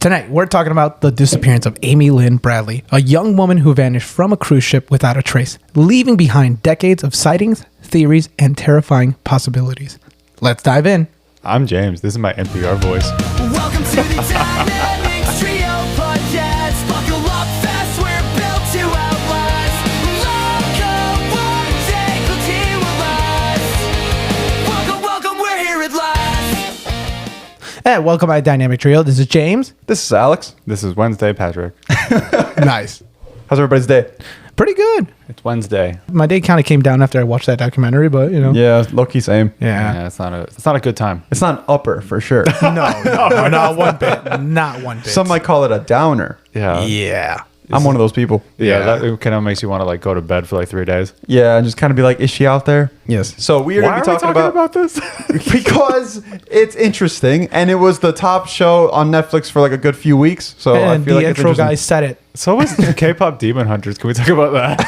Tonight, we're talking about the disappearance of Amy Lynn Bradley, a young woman who vanished from a cruise ship without a trace, leaving behind decades of sightings, theories, and terrifying possibilities. Let's dive in. I'm James. This is my NPR voice. Welcome to the Dynamics Trio Podcast. Buckle up fast, we're built to outlast. Loco, one day the team will last. Welcome, welcome, we're here at last. Hey, welcome to my Dynamic Trio. This is James. This is Alex. This is Wednesday, Patrick. Nice. How's everybody's day? Pretty good. It's Wednesday. My day kind of came down after I watched that documentary, but you know. Yeah, low-key same. Yeah. It's not a good time. It's not an upper for sure. No, not one bit. Not one bit. Some might call it a downer. Yeah. Yeah. I'm one of those people. Yeah, that kind of makes you want to like go to bed for like 3 days. Yeah, and just kind of be like, is she out there? Yes. So we are going to be talking about this? because it's interesting, and it was the top show on Netflix for like a good few weeks. So And I feel the like it's intro interesting. guy said it. So was K-pop Demon Hunters. Can we talk about that?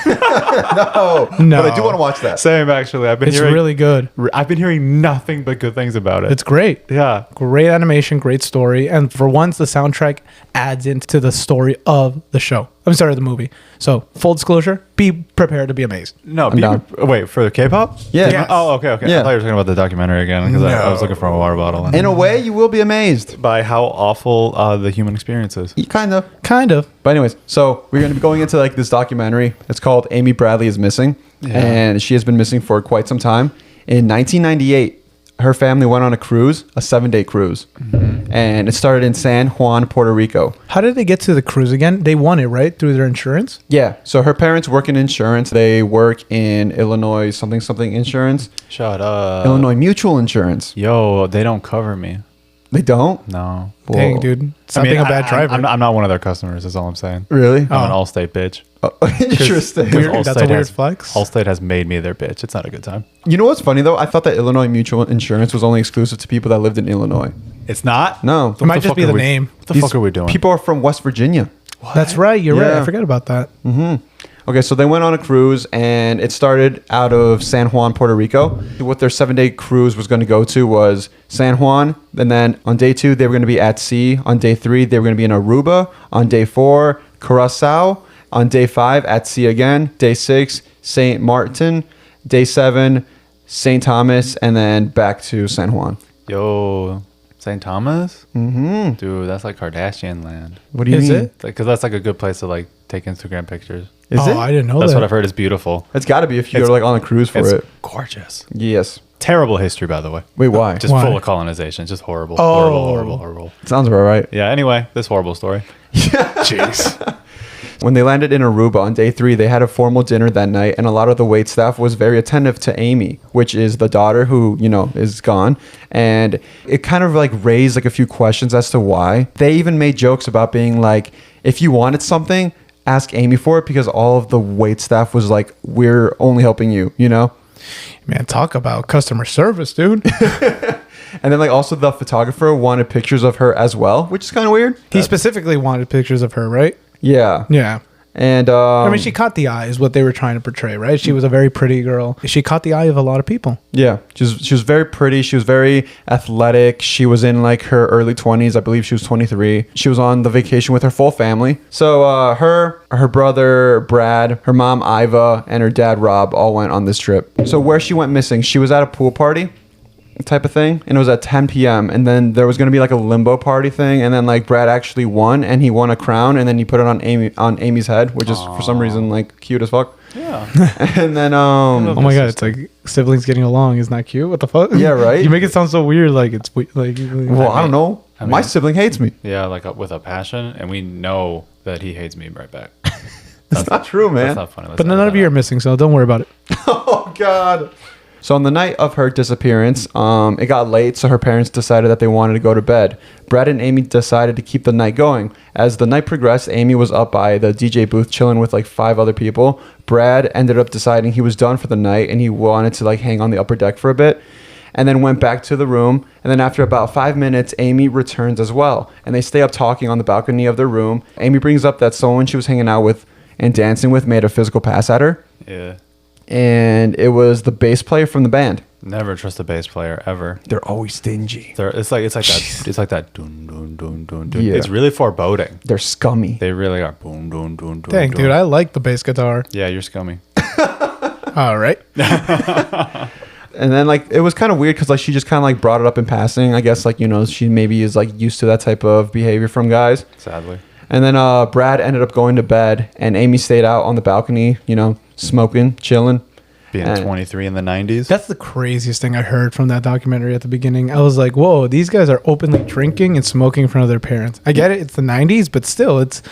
No. But I do want to watch that. Same, actually. It's really good. I've been hearing nothing but good things about it. It's great. Yeah. Great animation, great story. And for once, the soundtrack adds into the story of the show. I'm sorry, the movie. So, full disclosure, be prepared to be amazed. No, down. wait, for K-pop? Yeah. Yes. Oh, okay. Yeah. I thought you were talking about the documentary again because I was looking for a water bottle. In a way, you will be amazed. By how awful the human experience is. Kind of. Kind of. But anyways, so we're going to be going into like this documentary. It's called Amy Bradley is Missing. Yeah. And she has been missing for quite some time. In 1998, her family went on a cruise, a 7-day cruise. Mm-hmm. And it started in San Juan, Puerto Rico. How did they get to the cruise again? They won it, right? Through their insurance? Yeah. So her parents work in insurance. They work in Illinois something insurance. Shut up. Illinois Mutual Insurance. Yo, they don't cover me. They don't? No. Dang, dude. Stop being a bad driver. I'm not one of their customers, is all I'm saying. Really? I'm an Allstate bitch. Oh, interesting. Weird. That's a weird flex. Allstate has made me their bitch. It's not a good time. You know what's funny though? I thought that Illinois Mutual Insurance was only exclusive to people that lived in Illinois. It's not? No. It might just be the name. What the fuck are we doing? People are from West Virginia. That's right. You're right. Yeah. I forgot about that. Okay, so they went on a cruise, and it started out of San Juan, Puerto Rico. What their 7-day cruise was going to go to was San Juan, and then on day 2, they were going to be at sea. On day 3, they were going to be in Aruba. On day 4, Curacao. On day 5, at sea again. Day 6, St. Martin. Day 7, St. Thomas, and then back to San Juan. Yo, St. Thomas? Mm-hmm. Dude, that's like Kardashian land. What do you Is mean? it? Because that's like a good place to like take Instagram pictures. Is it? I didn't know That's that. what I've heard is beautiful. It's got to be if you're It's- like on a cruise for It's it. gorgeous. Yes. Terrible history, by the way. Wait, why? Just Why? full of colonization. Just horrible. Oh. Horrible. Sounds about right. Yeah, anyway, this horrible story. Jeez. When they landed in Aruba on day 3, they had a formal dinner that night, and a lot of the wait staff was very attentive to Amy, which is the daughter who, you know, is gone. And it kind of like raised like a few questions as to why. They even made jokes about being like, if you wanted something, ask Amy for it, because all of the wait staff was like, we're only helping you, you know? Man, talk about customer service, dude. And then like also the photographer wanted pictures of her as well, which is kind of weird. He specifically wanted pictures of her, right? Yeah. Yeah. And I mean, she caught the eye is what they were trying to portray, right? She was a very pretty girl. She caught the eye of a lot of people. yeah, she was very pretty. She was very athletic. She was in like her early 20s. I believe she was 23. She was on the vacation with her full family. So her brother Brad, her mom Iva, and her dad Rob all went on this trip. So where she went missing, she was at a pool party type of thing, and it was at 10 p.m. and then there was going to be like a limbo party thing, and then like Brad actually won, and he won a crown, and then he put it on Amy's head, which is for some reason like cute as fuck. Yeah. And then Oh my god, it's like siblings getting along is not cute. What the fuck? Yeah, right? You make it sound so weird, like it's like. well, I don't know. My sibling hates me. Yeah, like with a passion, and we know that he hates me right back. That's not true, man. That's not funny. Let's But not none of do you that. are missing, so don't worry about it. Oh God. So on the night of her disappearance, it got late, so her parents decided that they wanted to go to bed. Brad and Amy decided to keep the night going. As the night progressed, Amy was up by the DJ booth chilling with like 5 other people. Brad ended up deciding he was done for the night and he wanted to like hang on the upper deck for a bit, and then went back to the room. And then after about 5 minutes, Amy returns as well, and they stay up talking on the balcony of their room. Amy brings up that someone she was hanging out with and dancing with made a physical pass at her. Yeah. And it was the bass player from the band. Never trust a bass player ever. They're always stingy. It's like that. It's like that. Dun, dun, dun, dun, dun. Yeah. It's really foreboding. They're scummy. They really are. Boom, dun, dun, dun, Dang, dun. dude, I like the bass guitar. Yeah, you're scummy. All right. And then like it was kind of weird because like she just kind of like brought it up in passing. I guess like, you know, she maybe is like used to that type of behavior from guys. Sadly. And then Brad ended up going to bed, and Amy stayed out on the balcony, you know, smoking, chilling. Being And- 23 in the 90s. That's the craziest thing I heard from that documentary at the beginning. I was like, whoa, these guys are openly drinking and smoking in front of their parents. I get it. It's the 90s, but still, it's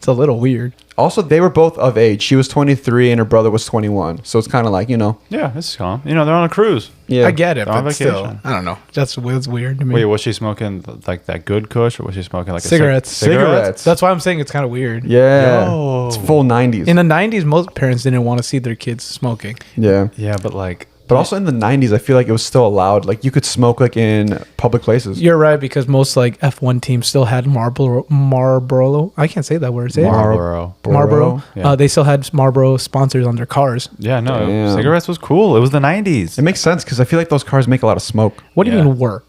a little weird. Also, they were both of age. She was 23 and her brother was 21. So it's kind of like, you know. Yeah, this is calm. You know, they're on a cruise. Yeah. I get it, They're on but still, vacation. I don't know. That's weird to me. Wait, was she smoking like that good kush, or was she smoking like Cigarettes. Cigarettes. That's why I'm saying it's kind of weird. Yeah. Yo. It's full 90s. In the 90s, most parents didn't want to see their kids smoking. Yeah. Yeah, but like, But also in the 90s, I feel like it was still allowed. Like you could smoke like in public places. You're right, because most like F1 teams still had Marlboro. I can't say that word. Say it. Marlboro. Marlboro. Yeah. They still had Marlboro sponsors on their cars. Yeah, no, Damn. cigarettes was cool. It was the 90s. It makes sense because I feel like those cars make a lot of smoke. What do you Yeah. mean were?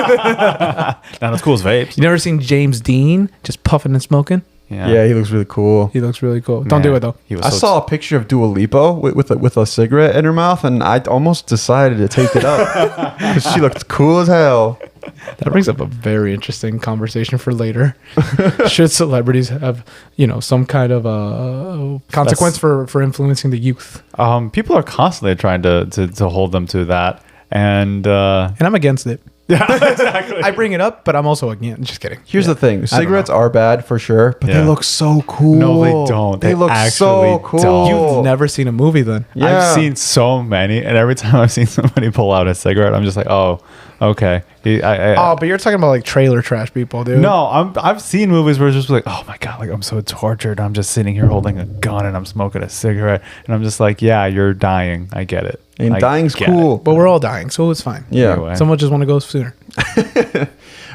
Not as cool as vapes. You never seen James Dean just puffing and smoking? Yeah, he looks really cool. He looks really cool. Don't Man, do it though. He was I so saw a picture of Dua Lipa with a cigarette in her mouth, and I almost decided to take it up because she looked cool as hell. That brings up a very interesting conversation for later. Should celebrities have, some kind of consequence for influencing the youth? people are constantly trying to hold them to that, and And I'm against it. yeah, exactly. I bring it up, but I'm also against. Just kidding. Here's the thing: cigarettes know. are bad for sure, but Yeah. they look so cool. No, they don't. They They look so actually cool. don't. You've never seen a movie then. Yeah. I've seen so many, and every time I've seen somebody pull out a cigarette, I'm just like, oh, okay. Oh, but you're talking about like trailer trash people, dude. No, I've seen movies where it's just like, oh my god, like I'm so tortured. I'm just sitting here holding a gun and I'm smoking a cigarette, and I'm just like, yeah, you're dying. I get it. And I dying's get cool. But we're all dying, so it's fine. Yeah. Anyway. Someone just want to go sooner.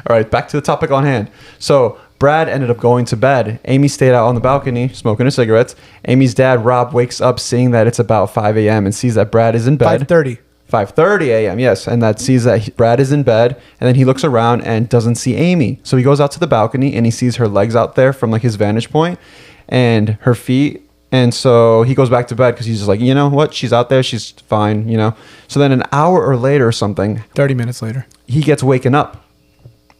All right, back to the topic on hand. So Brad ended up going to bed. Amy stayed out on the balcony smoking her cigarettes. Amy's dad, Rob, wakes up seeing that it's about 5 a.m. and sees that Brad is in bed. 5:30. 5:30 a.m. Yes, and that sees that Brad is in bed, and then he looks around and doesn't see Amy. So he goes out to the balcony and he sees her legs out there from like his vantage point, and her feet. And so he goes back to bed because he's just like, you know what? She's out there. She's fine, you know. So then an hour or later or something, 30 minutes later. he gets waken up,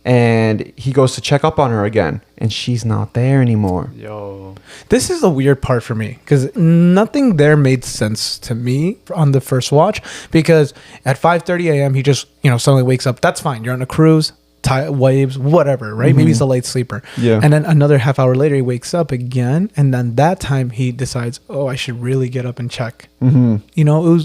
and he goes to check up on her again, and she's not there anymore. Yo. This is the weird part for me because nothing there made sense to me on the first watch, because at 5:30 a.m. he just, suddenly wakes up. That's fine. You're on a cruise, waves, whatever, right? Maybe he's a late sleeper. Yeah. And then another half hour later he wakes up again, and then that time he decides, oh, I should really get up and check. Mm-hmm.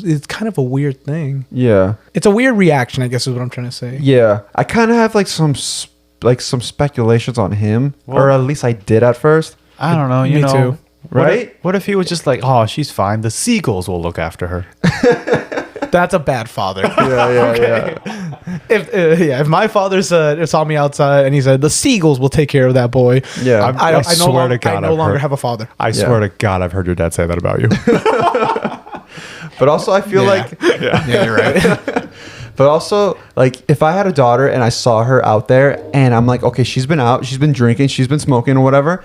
It's kind of a weird thing. Yeah. It's a weird reaction, I guess is what I'm trying to say. Yeah, I kind of have like some speculations on him, or at least I did at first. I don't know. Me too. Right? What if he was just like, oh, she's fine. The seagulls will look after her. That's a bad father. Yeah. If my father saw me outside and he said the seagulls will take care of that boy, Yeah. I swear to God, I no I've longer heard- have a father. I swear to God, I've heard your dad say that about you. But also, I feel like, Yeah, you're right. but also, like, if I had a daughter and I saw her out there and I'm like, okay, she's been out, she's been drinking, she's been smoking or whatever,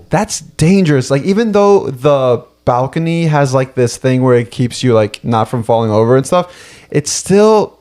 that's dangerous. Like, even though the balcony has like this thing where it keeps you like not from falling over and stuff, it's still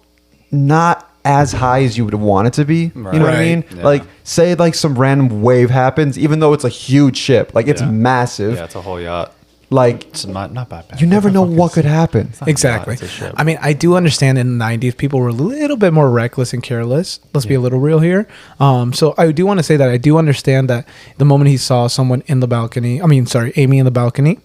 not as high as you would want it to be. You know what I Right. mean? Yeah. Like, say like some random wave happens, even though it's a huge ship, like it's Yeah. massive. Yeah, it's a whole yacht. Like, It's not bad. you never know what could happen. Exactly. It's a ship. I mean, I do understand in the 90s people were a little bit more reckless and careless. Let's be a little real here. So I do want to say that I do understand that the moment he saw someone in the balcony, Amy in the balcony,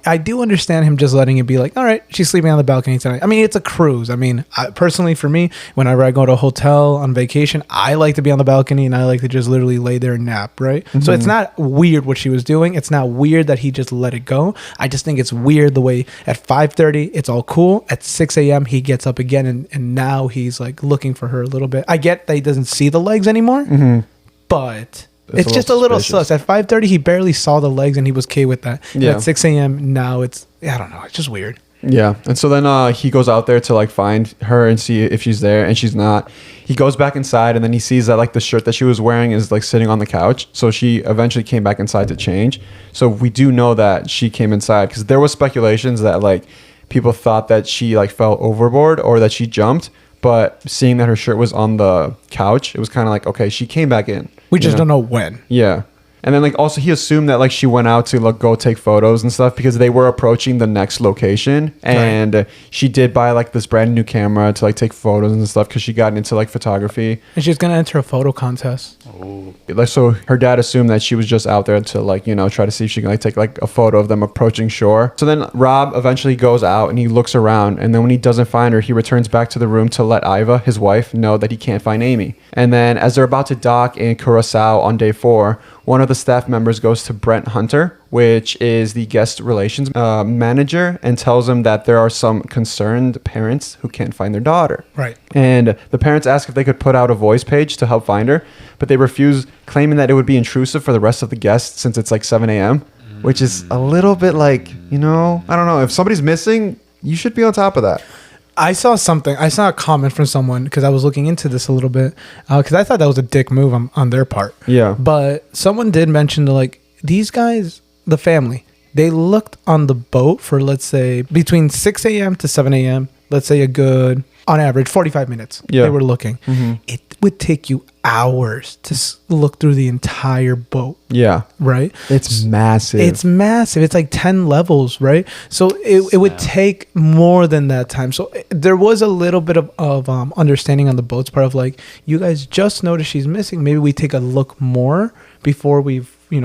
I do understand him just letting it be like, all right, she's sleeping on the balcony tonight. I mean, it's a cruise. I mean, personally for me, whenever I go to a hotel on vacation, I like to be on the balcony and I like to just literally lay there and nap, right? So it's not weird what she was doing. It's not weird that he just let it go. I just think it's weird the way at 5:30 it's all cool. At 6 a.m. he gets up again and now he's like looking for her a little bit. I get that he doesn't see the legs anymore, but it's just a little suspicious. sus. At 5:30 he barely saw the legs and he was okay with that. And Yeah. at 6 a.m. now I don't know. It's just weird. Yeah. And so then he goes out there to like find her and see if she's there, and she's not. He goes back inside, and then he sees that like the shirt that she was wearing is like sitting on the couch. So she eventually came back inside to change. So we do know that she came inside, because there was speculations that like people thought that she like fell overboard or that she jumped. But seeing that her shirt was on the couch, it was kind of like, okay, she came back in. We just don't know when. Yeah. And then like also he assumed that like she went out to like go take photos and stuff, because they were approaching the next location, and she did buy like this brand new camera to like take photos and stuff, because she got into like photography. And she's going to enter a photo contest. Like, so her dad assumed that she was just out there to like, you know, try to see if she can like take like a photo of them approaching shore. So then Rob eventually goes out and he looks around, and then when he doesn't find her, he returns back to the room to let Iva, his wife, know that he can't find Amy. And then as they're about to dock in Curacao on day 4, one of the staff members goes to Brent Hunter, which is the guest relations manager, and tells him that there are some concerned parents who can't find their daughter. Right. And the parents ask if they could put out a voice page to help find her, but they refuse, claiming that it would be intrusive for the rest of the guests since it's like 7 a.m., which is a little bit like, you know, I don't know. If somebody's missing, you should be on top of that. I saw a comment from someone, because I was looking into this a little bit, because I thought that was a dick move on their part. Yeah. But someone did mention that, like, these guys, the family, they looked on the boat for, let's say, between 6 a.m. to 7 a.m., let's say a good, on average, 45 minutes. Yeah. They were looking. Mm-hmm. It would take you hours to look through the entire boat. Yeah. Right? It's massive. It's massive. It's like 10 levels, right? So it would take more than that time. So there was a little bit of understanding on the boat's part of like, you guys just noticed she's missing. Maybe we take a look more before we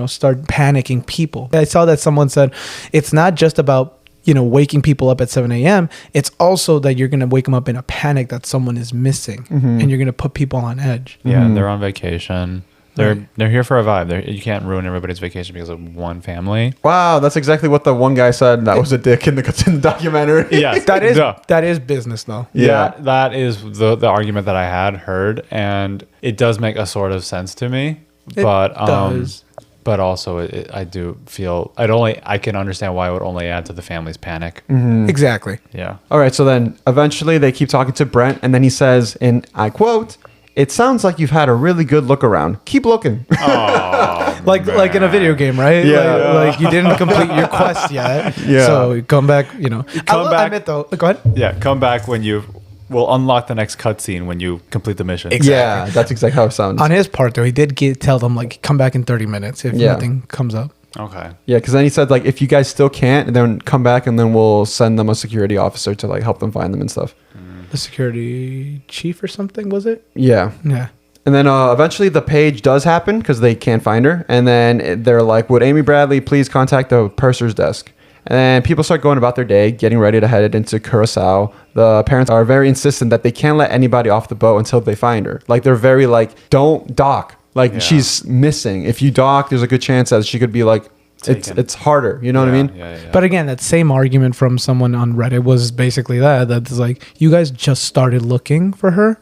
start panicking people. I saw that someone said it's not just about waking people up at 7 a.m. It's also that you're going to wake them up in a panic that someone is missing, and you're going to put people on edge. Yeah, they're on vacation. They're here for a vibe. You can't ruin everybody's vacation because of one family. Wow, that's exactly what the one guy said. That was a dick in the documentary. Yes, that is business though. Yeah, that is the argument that I had heard, and it does make a sort of sense to me. But does. But also, I do feel I can understand why it would only add to the family's panic. Exactly. Yeah. All right, so then eventually they keep talking to Brent, and then he says, and I quote, "It sounds like you've had a really good look around. Keep looking." Oh, like in a video game, right? Yeah. Like you didn't complete your quest yet. Yeah. So you come back, I admit though. Go ahead. Yeah, come back when you will unlock the next cutscene when you complete the mission. Yeah, that's exactly how it sounds. On his part though, he did tell them like come back in 30 minutes if nothing comes up. Okay. Yeah, because then he said like if you guys still can't, then come back and then we'll send them a security officer to like help them find them and stuff. The security chief or something, was it? Yeah. Yeah. And then eventually the page does happen because they can't find her. And then they're like, would Amy Bradley please contact the purser's desk? And then people start going about their day, getting ready to head into Curacao. The parents are very insistent that they can't let anybody off the boat until they find her. Like, they're very like, don't dock. Like, she's missing. If you dock, there's a good chance that she could be like, it's harder. You know what I mean? Yeah. But again, that same argument from someone on Reddit was basically that's like, you guys just started looking for her,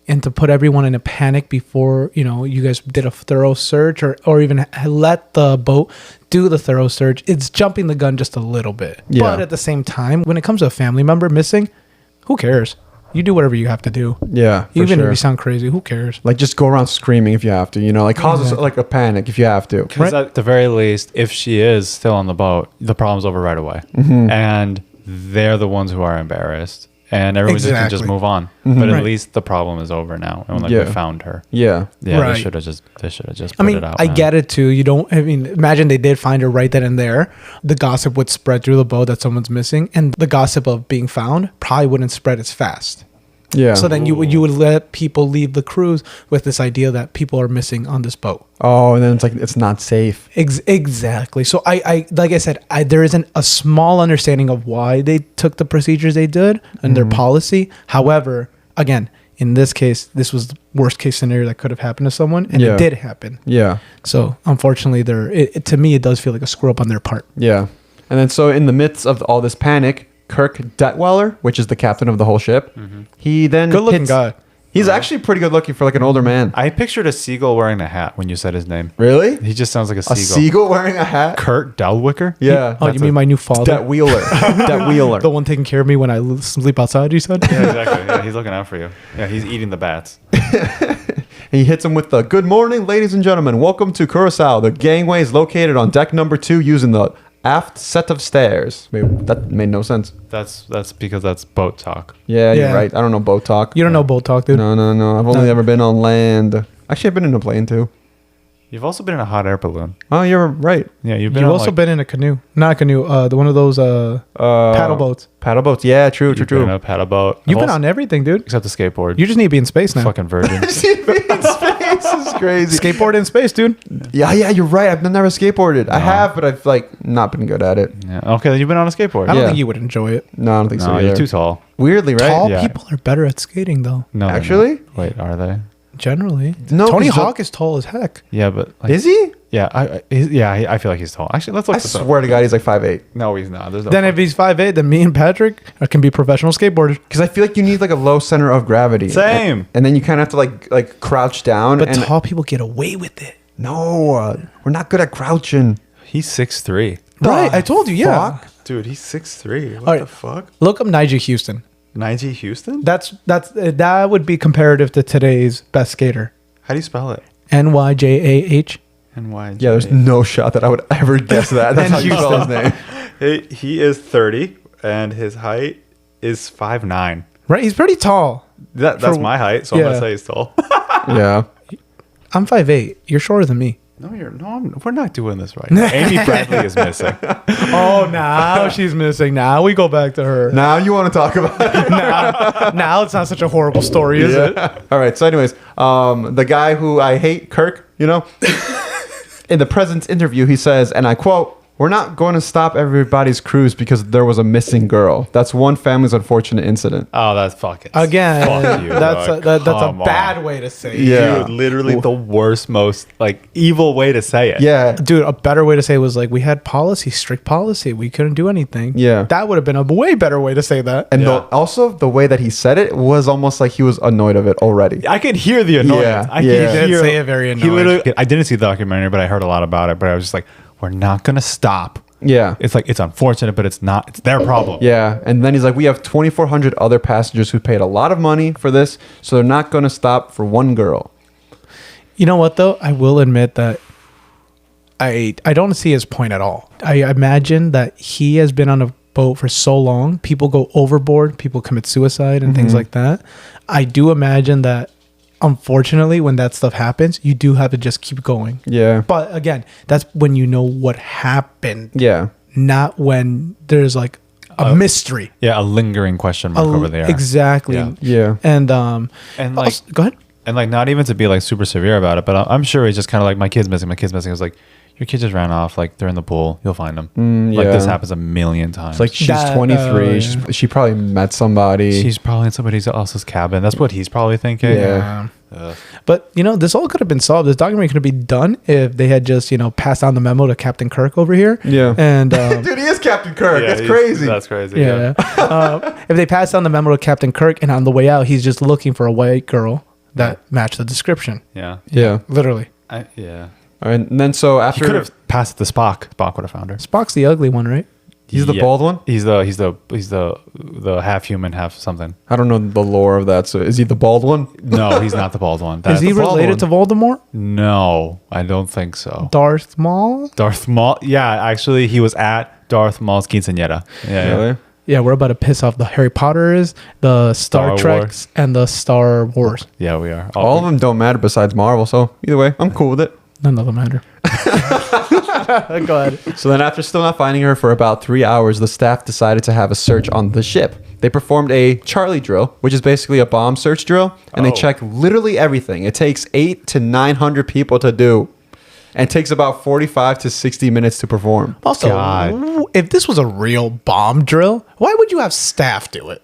and to put everyone in a panic before, you guys did a thorough search or even let the boat do the thorough search, it's jumping the gun just a little bit. Yeah. But at the same time, when it comes to a family member missing, who cares? You do whatever you have to do. Yeah, for Even sure. if you sound crazy, who cares? Like, just go around screaming if you have to, like causes like a panic if you have to. Because at the very least, if she is still on the boat, the problem's over right away. And they're the ones who are embarrassed. And everyone can just move on. But at least the problem is over now. And we found her. Yeah. Yeah, Right. they should have just put I mean, it out. I man. get it too. Imagine they did find her right then and there. The gossip would spread through the boat that someone's missing, and the gossip of being found probably wouldn't spread as fast. Yeah. So then you would let people leave the cruise with this idea that people are missing on this boat. Oh, and then it's like it's not safe. Exactly. So I like I said, there isn't a small understanding of why they took the procedures they did and their policy. However, again, in this case, this was the worst case scenario that could have happened to someone, and it did happen. Yeah. So unfortunately, to me, it does feel like a screw up on their part. Yeah. And then so in the midst of all this panic, Kirk Detweiler, which is the captain of the whole ship, he then Good looking guy. He's actually pretty good looking for like an older man. I pictured a seagull wearing a hat when you said his name. Really? He just sounds like a A seagull. seagull wearing a hat? Kurt Dalwicker? Yeah. Oh, you mean my new father? Dat Wheeler. Dat Wheeler. The one taking care of me when I sleep outside, you said? Yeah, exactly. Yeah, he's looking out for you. Yeah, he's eating the bats. He hits him with the "Good morning, ladies and gentlemen. Welcome to Curacao. The gangway is located on deck number 2 using the aft set of stairs." Wait, that made no sense. That's because that's boat talk. Yeah, Yeah. you're right. I don't know boat talk. You don't know boat talk, dude. No. I've only ever been on land. Actually, I've been in a plane too. You've also been in a hot air balloon. Oh, you're right. Yeah, you've been You've on, also like, been in a canoe. Not a canoe. The one of those paddle boats. Paddle boats. Yeah, true. you've been in a paddle boat. You've I've been also- on everything, dude. except the skateboard. You just need to be in space now. fucking virgin. Space is crazy. Skateboard in space, dude. Yeah, you're right. I've never skateboarded. I have, but I've like not been good at it. Yeah. Okay, then you've been on a skateboard. I don't Yeah. think you would enjoy it. No, I don't think so No, either. you're too tall. Weirdly, right? Tall Yeah. people are better at skating, though. No, they're Actually? not. Wait, are they? Generally. No, Tony 'cause the- Hawk is tall as heck. Yeah, but like, Is he? Yeah, I feel like he's tall. Actually, let's look I this up. swear to God, he's like 5'8". No, he's not. There's no. Then if he's 5'8", then me and Patrick can be professional skateboarders. Because I feel like you need like a low center of gravity. Same. And then you kind of have to like crouch down. But and tall people get away with it. no, we're not good at crouching. he's 6'3". Right, I told you, yeah. Fuck. Dude, he's 6'3". What All right. the fuck? Look up Nigel Houston. Nigel Houston? That would be comparative to today's best skater. How do you spell it? NYJAH. NY. Yeah, there's no shot that I would ever guess that. That's And how you spell his name. He is 30, and his height is 5'9". Right, he's pretty tall. That's For- my height, so I'm yeah. gonna say he's tall. Yeah. I'm 5'8". You're shorter than me. We're not doing this right now. Amy Bradley is missing. Oh, now she's missing. Now we go back to her. Now you want to talk about it? Now it's not such a horrible story, is it? All right. So, anyways, the guy who I hate, Kirk, in the President's interview, he says, and I quote, "We're not going to stop everybody's cruise because there was a missing girl. That's one family's unfortunate incident." Oh, that's fucking. Again, Fuck you, that's dog. that's a Come bad on. way to say it. Yeah. Dude, literally the worst, most evil way to say it. Yeah. Dude, a better way to say it was like, we had strict policy. We couldn't do anything. Yeah. That would have been a way better way to say that. And Yeah. also the way that he said it was almost like he was annoyed of it already. I could hear the annoyance. Yeah, I yeah. could He did hear. say it very He annoyed. literally. I didn't see the documentary, but I heard a lot about it. But I was just like, we're not gonna stop. Yeah. It's like, it's unfortunate, but it's not. It's their problem. Yeah. And then he's like, we have 2,400 other passengers who paid a lot of money for this, so they're not going to stop for one girl. You know what, though? I will admit that I don't see his point at all. I imagine that he has been on a boat for so long. People go overboard. People commit suicide and things like that. I do imagine that, unfortunately, when that stuff happens, you do have to just keep going. Yeah. But again, that's when you know what happened, Yeah. not when there's like a mystery. Yeah, a lingering question mark over there. Exactly. Yeah. Yeah. And And like, go ahead. and like, not even to be like super severe about it, but I'm sure he's just kind of like, my kid's missing. My kid's missing. I was like, your kid just ran off. Like, they're in the pool. You'll find them. Like, yeah. this happens a million times. It's like she's That- 23. yeah. She probably met somebody. she's probably in somebody else's cabin. That's what he's probably thinking. Yeah. But this all could have been solved. This documentary could have been done if they had just passed on the memo to Captain Kirk over here. Yeah. And Dude, he is Captain Kirk. Yeah, That's he's- crazy. That's crazy. yeah, if they passed on the memo to Captain Kirk, and on the way out, he's just looking for a white girl that matched the description. Yeah. Yeah. Literally, Yeah. All right. And then so He after could have passed it to Spock. Spock would have found her. Spock's the ugly one, right? he's the Yeah. bald one. He's the half human, half something. I don't know the lore of that. So is he the bald one? No, he's not the bald one. Is That's he the bald related to Voldemort? No, I don't think so. Darth Maul? Darth Maul. Yeah, actually, he was at Darth Maul's quinceañera. Yeah. Really? Yeah, we're about to piss off the Harry Potters, the Star Star Treks, Wars. and the Star Wars. Yeah, we are. All of them don't matter besides Marvel. So either way, I'm cool with it. None of them matter. Go ahead. So then after still not finding her for about 3 hours, the staff decided to have a search on the ship. They performed a Charlie drill, which is basically a bomb search drill, and they checked literally everything. It takes 800 to 900 people to do, and it takes about 45 to 60 minutes to perform. Also, God. if this was a real bomb drill, why would you have staff do it?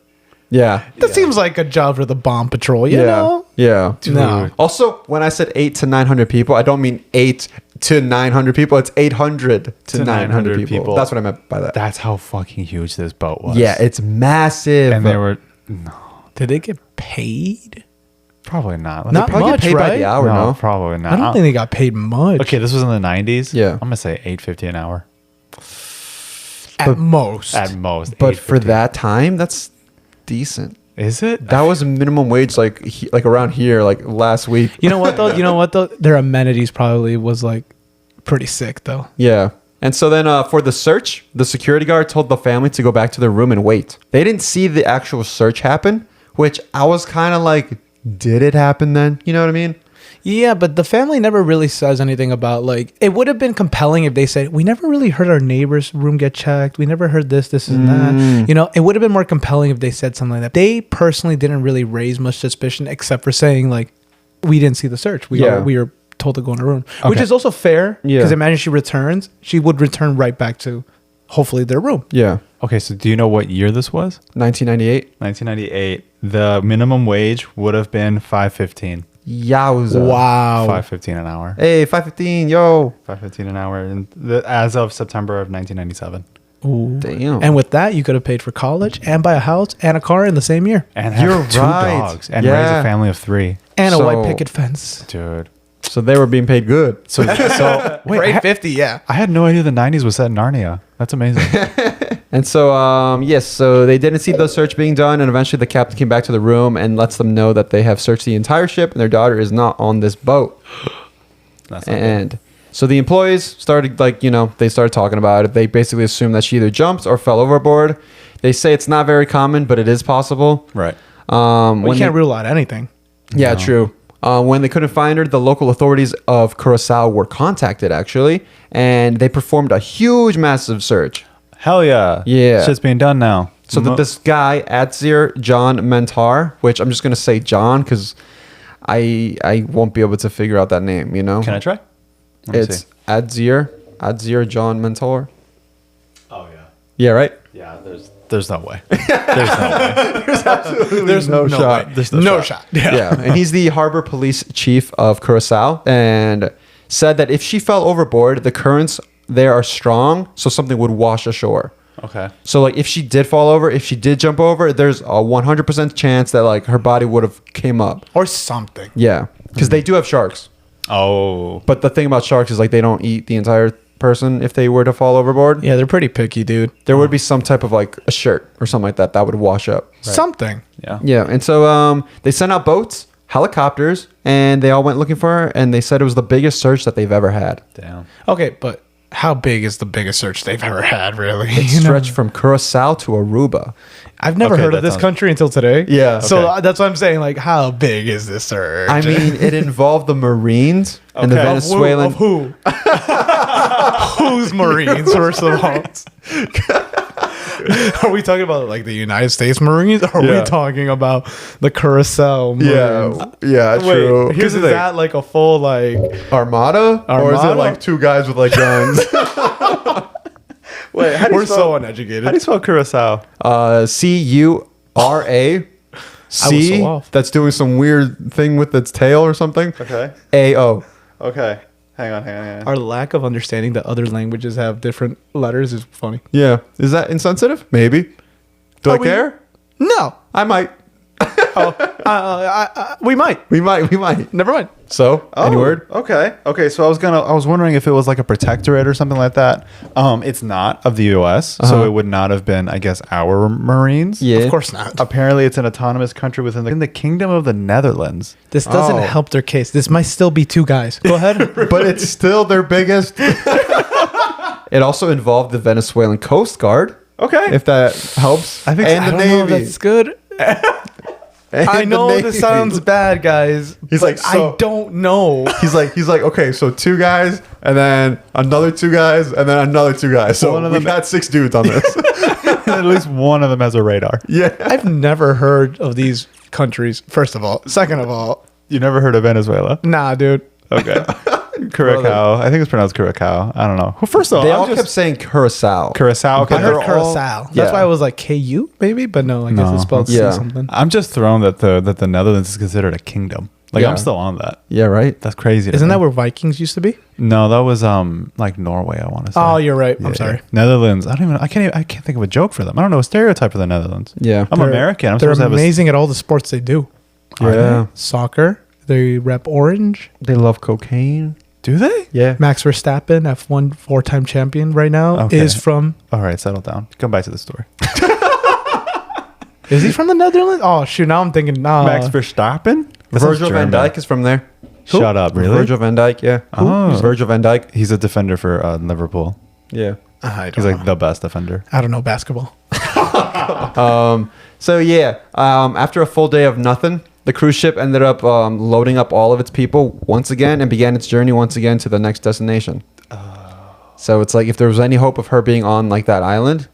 Yeah. That seems like a job for the bomb patrol, you know? Yeah. No. Also, when I said 800 to 900 people, I don't mean 8 to 900 people. It's 800 to 900 people. That's what I meant by that. That's how fucking huge this boat was. Yeah, it's massive. and they were. Did they get paid? Probably not. Not Probably much, get paid by right? the hour, no? Probably not. I don't think they got paid much. Okay, this was in the 90s. Yeah. I'm gonna say $8.50 an hour At most. at most. But for $8.50. that time, that's decent. is it? That was minimum wage, like around here, like last week. You know what though? Their amenities probably was like pretty sick though. Yeah. And so then for the search, the security guard told the family to go back to their room and wait. They didn't see the actual search happen, which I was kind of like, did it happen then? You know what I mean? Yeah, but the family never really says anything about like it would have been compelling if they said we never really heard our neighbor's room get checked. We never heard this and that. You know, it would have been more compelling if they said something like that. They personally didn't really raise much suspicion except for saying like we didn't see the search. We were told to go in a room, which is also fair. Yeah. Because imagine she returns, she would return right back to hopefully their room. Yeah. Okay, so do you know what year this was? 1998. 1998. The minimum wage would have been $5.15. Yowza. Wow. $5.15 an hour. Hey, 515, yo. $5.15 an hour, as of September of 1997. Ooh. Damn. And with that, you could have paid for college and buy a house and a car in the same year. And have You're two right. dogs and Yeah. raise a family of 3. And a So- white picket fence. Dude. So they were being paid good. So wait, Grade 50, yeah. I had no idea the 90s was set in Narnia. That's amazing. And so, yes, so they didn't see the search being done, and eventually the captain came back to the room and lets them know that they have searched the entire ship and their daughter is not on this boat. That's not good. And so the employees started, like, you know, they started talking about it. They basically assumed that she either jumped or fell overboard. They say it's not very common, but it is possible. Right. We When can't they- rule out anything. Yeah, true. When they couldn't find her, the local authorities of Curacao were contacted, actually, and they performed a huge, massive search. Hell yeah. Yeah. Shit's being done now. So that this guy, Adzir John Mentar, which I'm just going to say John because I won't be able to figure out that name, you know? Can I try? Let me It's see. Adzir John Mentor. Oh, yeah. Yeah, right? Yeah, there's no way. There's no way. There's no shot. way. There's no shot. Yeah. And he's the harbor police chief of Curacao and said that if she fell overboard, the currents there are strong, so something would wash ashore. Okay. So like if she did fall over, if she did jump over, there's a 100% chance that like her body would have came up. Or something. Yeah. Because they do have sharks. Oh. But the thing about sharks is like they don't eat the entire person if they were to fall overboard. Yeah, they're pretty picky, dude. There would be some type of like a shirt or something like that that would wash up. Something. Yeah. Yeah. And so they sent out boats, helicopters, and they all went looking for her. And they said it was the biggest search that they've ever had. Damn. Okay, but how big is the biggest search they've ever had, really? It You know? stretched from Curacao to Aruba. I've never Okay, heard of that this sounds- country until today. Yeah. So Okay. that's what I'm saying. Like, how big is this search? I mean, it involved the Marines and the Okay. Venezuelan. Of who? Who's Marines, first of all? Are we talking about like the United States Marines? Or are Yeah. we talking about the Curacao Marines? Yeah, true. Here's is that like a full like Armada? Or is it Armada? like two guys with like guns? Wait, how we're so uneducated. How do you spell Curacao? CURA. C. off. That's doing some weird thing with its tail or something. Okay. AO. Okay. Hang on. Our lack of understanding that other languages have different letters is funny. Yeah. Is that insensitive? Maybe. Do I Are we- care? No. I might. We might. We might. Never mind. So, any word? Okay. So I was wondering if it was like a protectorate or something like that. It's not of the U.S., so it would not have been, I guess, our Marines. Yeah. Of course not. Apparently, it's an autonomous country within the Kingdom of the Netherlands. This doesn't Oh. help their case. This might still be two guys. Go ahead. But it's still their biggest. It also involved the Venezuelan Coast Guard. Okay. If that helps. I think and I the don't know if Navy. that's good. And I the know this Navy. sounds bad, guys. He's but like, so- I don't know. He's like, okay, so two guys, and then another two guys, and then another two guys. So One of we've them- had 6 dudes on this. At least one of them has a radar. Yeah. I've never heard of these countries, first of all. Second of all, You never heard of Venezuela? nah, dude. Okay. Curacao. I think it's pronounced Curacao. I don't know. Well, first of all, They I'm all just kept saying Curacao. Curacao. Okay, I heard they're all- Curacao. That's yeah. why I was like KU, maybe, but no, I guess No. it's spelled Yeah. C something. I'm just thrown that the Netherlands is considered a kingdom. Like Yeah. I'm still on that. Yeah, right? That's crazy. to Isn't me. that where Vikings used to be? No, that was like Norway. I want to say. Oh, you're right. Yeah. I'm sorry. Netherlands. I can't think of a joke for them. I don't know a stereotype for the Netherlands. Yeah. I'm American. I'm They're supposed to have amazing at all the sports they do. Yeah. Soccer. They rep orange. They love cocaine. Do they? Yeah. Max Verstappen, F1 4-time champion right now, Okay. is from... All right, settle down. Come back to the story. Is he from the Netherlands? Oh, shoot. Now I'm thinking... Max Verstappen? Virgil van Dijk is from there. Shut up, really? Virgil van Dijk, yeah. Oh. Who's Virgil van Dijk? He's a defender for Liverpool. Yeah. I don't He's know. like the best defender. I don't know basketball. So yeah, after a full day of nothing, the cruise ship ended up loading up all of its people once again and began its journey once again to the next destination. So it's like if there was any hope of her being on like that island,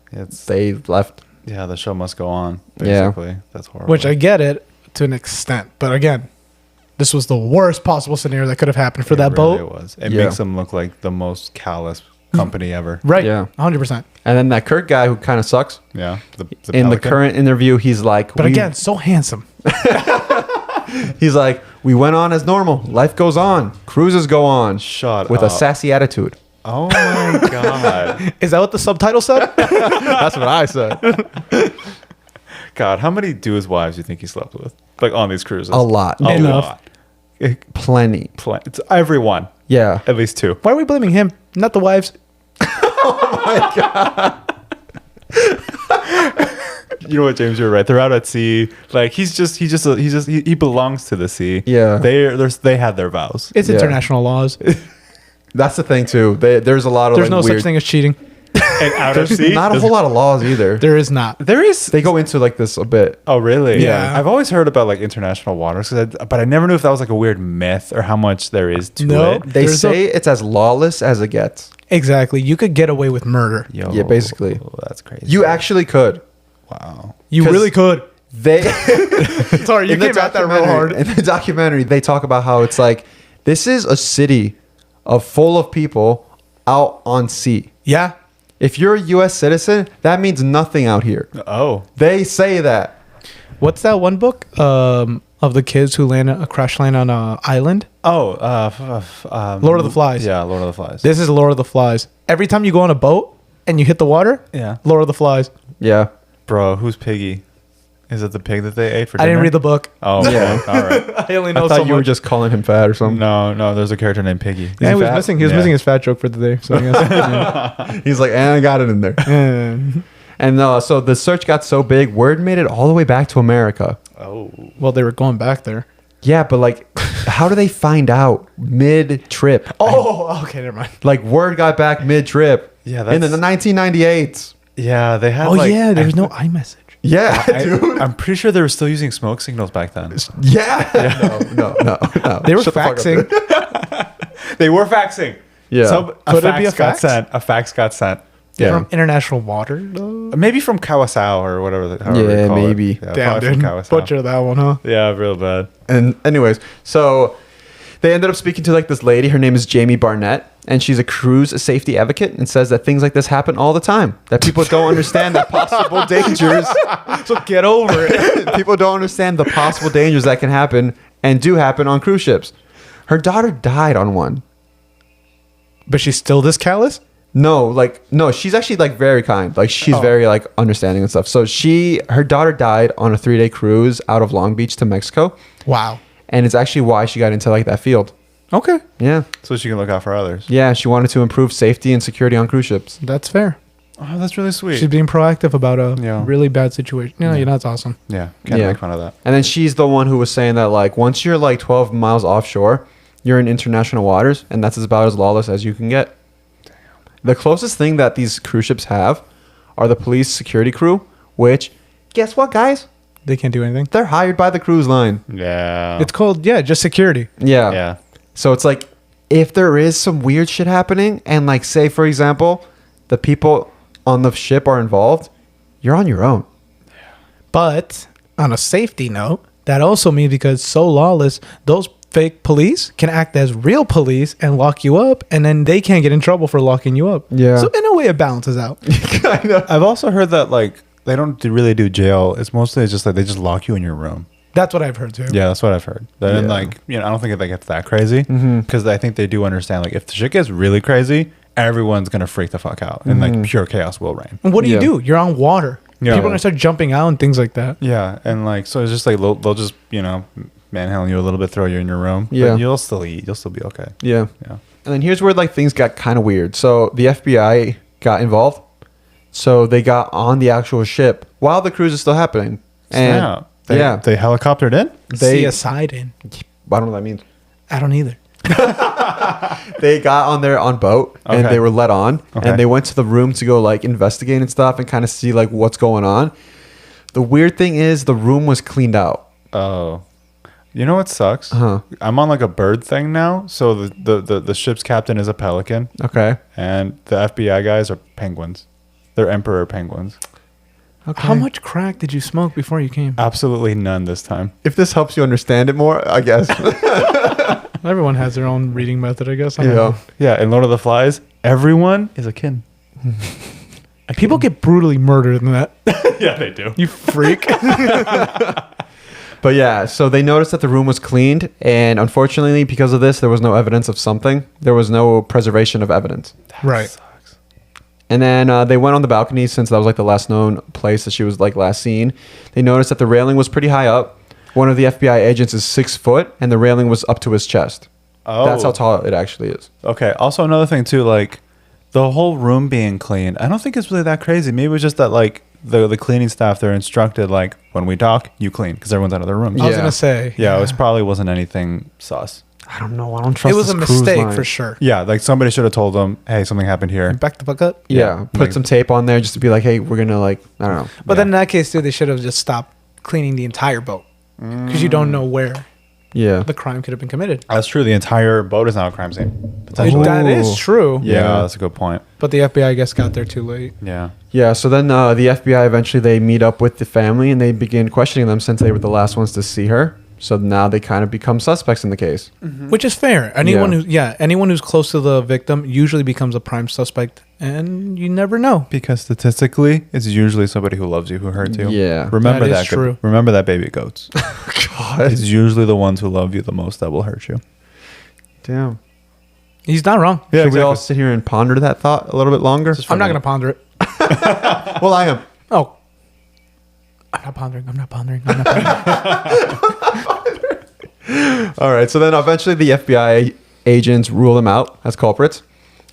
they left. Yeah, the show must go on. Yeah. Basically, that's horrible. Which I get it to an extent. But again, this was the worst possible scenario that could have happened for that really boat. was. It Yeah. makes them look like the most callous company ever. Right. Yeah. 100%. And then that Kurt guy who kind of sucks. Yeah. The In the Pelican. current interview, he's like, But again, so handsome. he's like, we went on as normal. Life goes on. Cruises go on. Shut with up. a sassy attitude. Oh my god. Is that what the subtitle said? That's what I said. God, how many dudes' wives do you think he slept with? Like on these cruises? A lot. A Enough. lot. Plenty. It's everyone. Yeah. At least two. Why are we blaming him? Not the wives. You know what, James? You're right. They're out at sea. Like he belongs to the sea. Yeah. They had their vows. It's Yeah. international laws. That's the thing too. There's a lot of There's like, no weird, such thing as cheating. And out at sea. not a whole lot of laws either. There is not. There is. They go into like this a bit. Oh really? Yeah. I've always heard about like international waters, but I never knew if that was like a weird myth or how much there is to No. it. They There's say it's as lawless as it gets. Exactly. You could get away with murder. Yo, Yeah, basically. That's crazy. You actually could. Wow. You 'Cause- really could. They Sorry, you in the came at that real documentary- hard. In the documentary, they talk about how it's like this is a city full of people out on sea. Yeah. If you're a U.S. citizen, that means nothing out here. Oh. They say that. What's that one book of the kids who crash land on an island? Oh. Lord of the Flies. Yeah, Lord of the Flies. This is Lord of the Flies. Every time you go on a boat and you hit the water, Yeah. Lord of the Flies. Yeah. Bro, who's Piggy? Is it the pig that they ate for I dinner? didn't read the book. Oh, Yeah. yeah. All right. I only I know thought so you were much. just calling him fat or something. No, there's a character named Piggy. Yeah, he was fat? missing. He was Yeah. missing his fat joke for the day. So I guess. He's like, I got it in there. Yeah. And so the search got so big, word made it all the way back to America. Oh. Well, they were going back there. Yeah, but like, how do they find out mid-trip? Oh, okay, never mind. Like, word got back mid-trip. Yeah, in the 1998s. Yeah, they had Oh like... yeah, there was no iMessage. Yeah, dude. I'm pretty sure they were still using smoke signals back then. Yeah. No. They were Shut the fuck up, faxing. dude. They were faxing. Yeah. Could it be a fax? A fax got sent. Yeah. From international water. though? Maybe from Kawasow or whatever. However Yeah, they call it. maybe. Yeah, Damn, probably from dude. Kawasow. Butcher that one, huh? Yeah, real bad. And anyways, so they ended up speaking to like this lady. Her name is Jamie Barnett, and she's a cruise safety advocate and says that things like this happen all the time. That people don't understand the possible dangers. So get over it. People don't understand the possible dangers that can happen and do happen on cruise ships. Her daughter died on one. But she's still this callous? No, she's actually like very kind. Like she's very like understanding and stuff. So her daughter died on a 3-day cruise out of Long Beach to Mexico. Wow. And it's actually why she got into like that field. Okay. Yeah. So she can look out for others. Yeah. She wanted to improve safety and security on cruise ships. That's fair. Oh, that's really sweet. She's being proactive about a Yeah. really bad situation. You know, that's awesome. Yeah, can't Yeah. make fun of that. And then she's the one who was saying that like once you're like 12 miles offshore, you're in international waters, and that's about as lawless as you can get. The closest thing that these cruise ships have are the police security crew, which, guess what, guys? They can't do anything. They're hired by the cruise line. Yeah. It's called, just security. Yeah. yeah. So it's like, if there is some weird shit happening, and like, say, for example, the people on the ship are involved, you're on your own. But on a safety note, that also means because so lawless, those fake police can act as real police and lock you up, and then they can't get in trouble for locking you up. Yeah. So in a way, it balances out. Kind of. I've also heard that like they don't really do jail. It's mostly just like they just lock you in your room. That's what I've heard too. Yeah, that's what I've heard. Then Yeah. like I don't think it gets that crazy because I think they do understand like if the shit gets really crazy, everyone's gonna freak the fuck out and like pure chaos will reign. And what do Yeah. you do? You're on water. Yeah. People are gonna start jumping out and things like that. Yeah, and like so it's just like they'll just manhandle you a little bit, throw you in your room. Yeah. But you'll still eat. You'll still be okay. Yeah. Yeah. And then here's where like things got kind of weird. So the FBI got involved. So they got on the actual ship while the cruise is still happening. And Snap. They helicoptered in. They- CSI'd in. I don't know what that means. I don't either. They got on there on boat and Okay. they were let on Okay. and they went to the room to go like investigate and stuff and kind of see like what's going on. The weird thing is the room was cleaned out. Oh. You know what sucks? Uh-huh. I'm on like a bird thing now. So the ship's captain is a pelican, Okay. and the FBI guys are penguins. They're emperor penguins. How much crack did you smoke before you came? Absolutely none this time. If this helps you understand it more, I guess. Everyone has their own reading method, I guess. I don't know. Yeah, in Lord of the Flies, everyone is a kin. People get brutally murdered in that. Yeah, they do. You freak. But yeah, so they noticed that the room was cleaned, and unfortunately, because of this, there was no evidence of something. There was no preservation of evidence. Right. Sucks. And then they went on the balcony since that was like the last known place that she was like last seen. They noticed that the railing was pretty high up. One of the FBI agents is 6 foot, and the railing was up to his chest. Oh. That's how tall it actually is. Okay. Also, another thing too, like the whole room being clean. I don't think it's really that crazy. Maybe it's just that like the cleaning staff, they're instructed like when we dock, you clean because everyone's out of their rooms. I was Yeah. gonna say. Yeah, it probably wasn't anything sus. I don't know. I don't trust. It was a this cruise mistake line. for sure. Yeah, like somebody should have told them, hey, something happened here. Back the fuck up. Yeah, put like- some tape on there just to be like, hey, we're gonna like, I don't know. But then in that case, too, they should have just stopped cleaning the entire boat because you don't know where Yeah. the crime could have been committed. That's true. The entire boat is now a crime scene. Potentially. That is Ooh. true. Yeah, that's a good point. But the FBI, I guess, got there too late. Yeah. Yeah, so then the FBI eventually they meet up with the family and they begin questioning them since they were the last ones to see her. So now they kind of become suspects in the case. Which is fair. Anyone Yeah. anyone who's close to the victim usually becomes a prime suspect, and you never know. Because statistically, it's usually somebody who loves you who hurt you. Yeah. Remember That that. is true. Remember that, baby goats. God. It's usually the ones who love you the most that will hurt you. Damn. He's not wrong. Yeah, Should we all sit here and ponder that thought a little bit longer? I'm not going to ponder it. Well, I am. Oh. I'm not pondering. I'm not pondering. I'm not pondering. All right. So then eventually the FBI agents rule them out as culprits.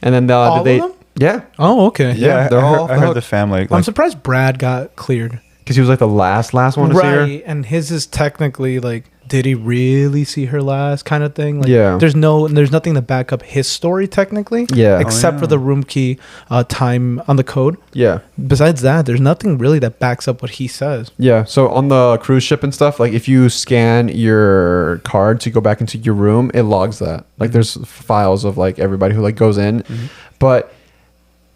And then All of them? Yeah. Oh, okay. Yeah, they're I all- heard, I heard the family. I'm Like, surprised Brad got cleared. Because he was like the last one to see her. Right. And his is technically like, did he really see her last kind of thing? Like, Yeah. There's nothing to back up his story technically. Yeah. Except for the room key time on the code. Yeah. Besides that, there's nothing really that backs up what he says. Yeah. So on the cruise ship and stuff, like if you scan your card to go back into your room, it logs that. Like there's files of like everybody who like goes in. But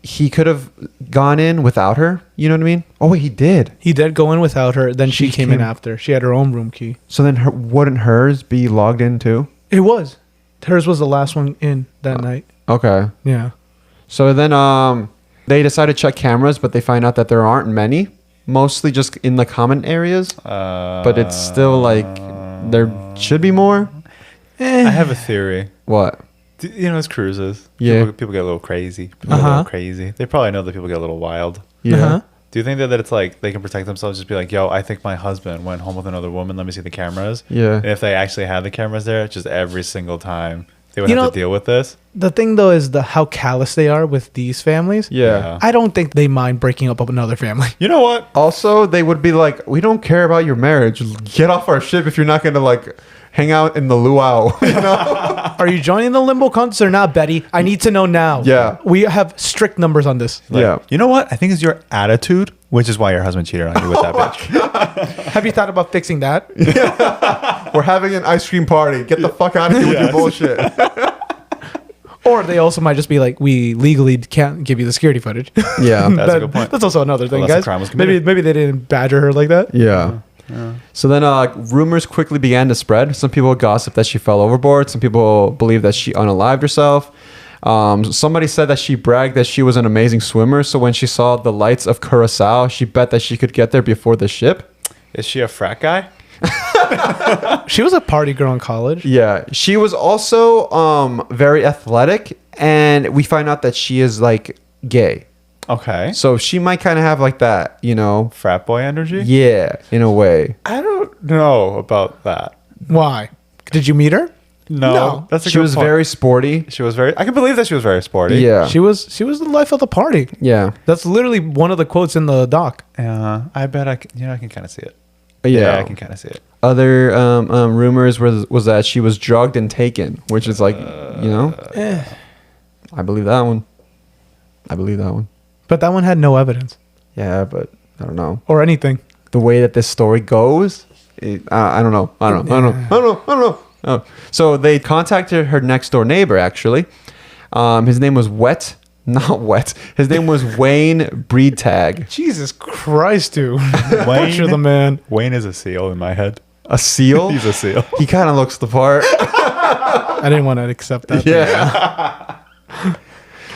he could have gone in without her. You know what I mean? Oh wait, he did. He did go in without her. Then she She came in came- after. She had her own room key. So then wouldn't hers be logged in too? It was. Hers was the last one in that night. Okay. Yeah. So then they decide to check cameras, but they find out that there aren't many. Mostly just in the common areas. But it's still like there should be more. I have a theory. What? You know, it's cruises. Yeah. People get a little crazy. People get a little crazy. They probably know that people get a little wild. Yeah. Uh-huh. Do you think that it's like they can protect themselves? Just be like, yo, I think my husband went home with another woman. Let me see the cameras. Yeah. And if they actually had the cameras there, just every single time they would You have know- to deal with this. The thing though is how callous they are with these families. Yeah. I don't think they mind breaking up another family. You know what? Also, they would be like, we don't care about your marriage. Get off our ship if you're not going to like hang out in the luau. You know? Are you joining the limbo cunts or not, Betty? I need to know now. Yeah. We have strict numbers on this. Like, Yeah. You know what? I think it's your attitude, which is why your husband cheated on you with that bitch. Have you thought about fixing that? We're having an ice cream party. Get the fuck out of here with your bullshit. Or they also might just be like, we legally can't give you the security footage. Yeah. That's a good point. That's also another thing, Unless a guys. crime was Maybe committed. they didn't badger her like that. Yeah. So then rumors quickly began to spread. Some people gossiped that she fell overboard. Some people believe that she unalived herself. Somebody said that she bragged that she was an amazing swimmer. So when she saw the lights of Curacao, she bet that she could get there before the ship. Is she a frat guy? She was a party girl in college. Yeah. She was also very athletic. And we find out that she is like gay. Okay. So she might kind of have like that, you know. Frat boy energy? Yeah, in a way. I don't know about that. Why? Did you meet her? No. That's a She good was point. very sporty. She was very... I can believe that she was very sporty. Yeah. She was the life of the party. Yeah. That's literally one of the quotes in the doc. I bet I can... I can kind of see it. Yeah. I can kind of see it. Other rumors was that she was drugged and taken, which is like, you know. I believe that one. But that one had no evidence Yeah, but I don't know. or anything. The way that this story goes, I don't know. I don't know. Oh. So they contacted her next door neighbor, actually. His name was Not Wet. His name was Wayne Breedtag. Jesus Christ, dude. Wayne? Butcher the man. Wayne is a seal in my head. A seal? He's a seal. He kind of looks the part. I didn't want to accept that. Yeah.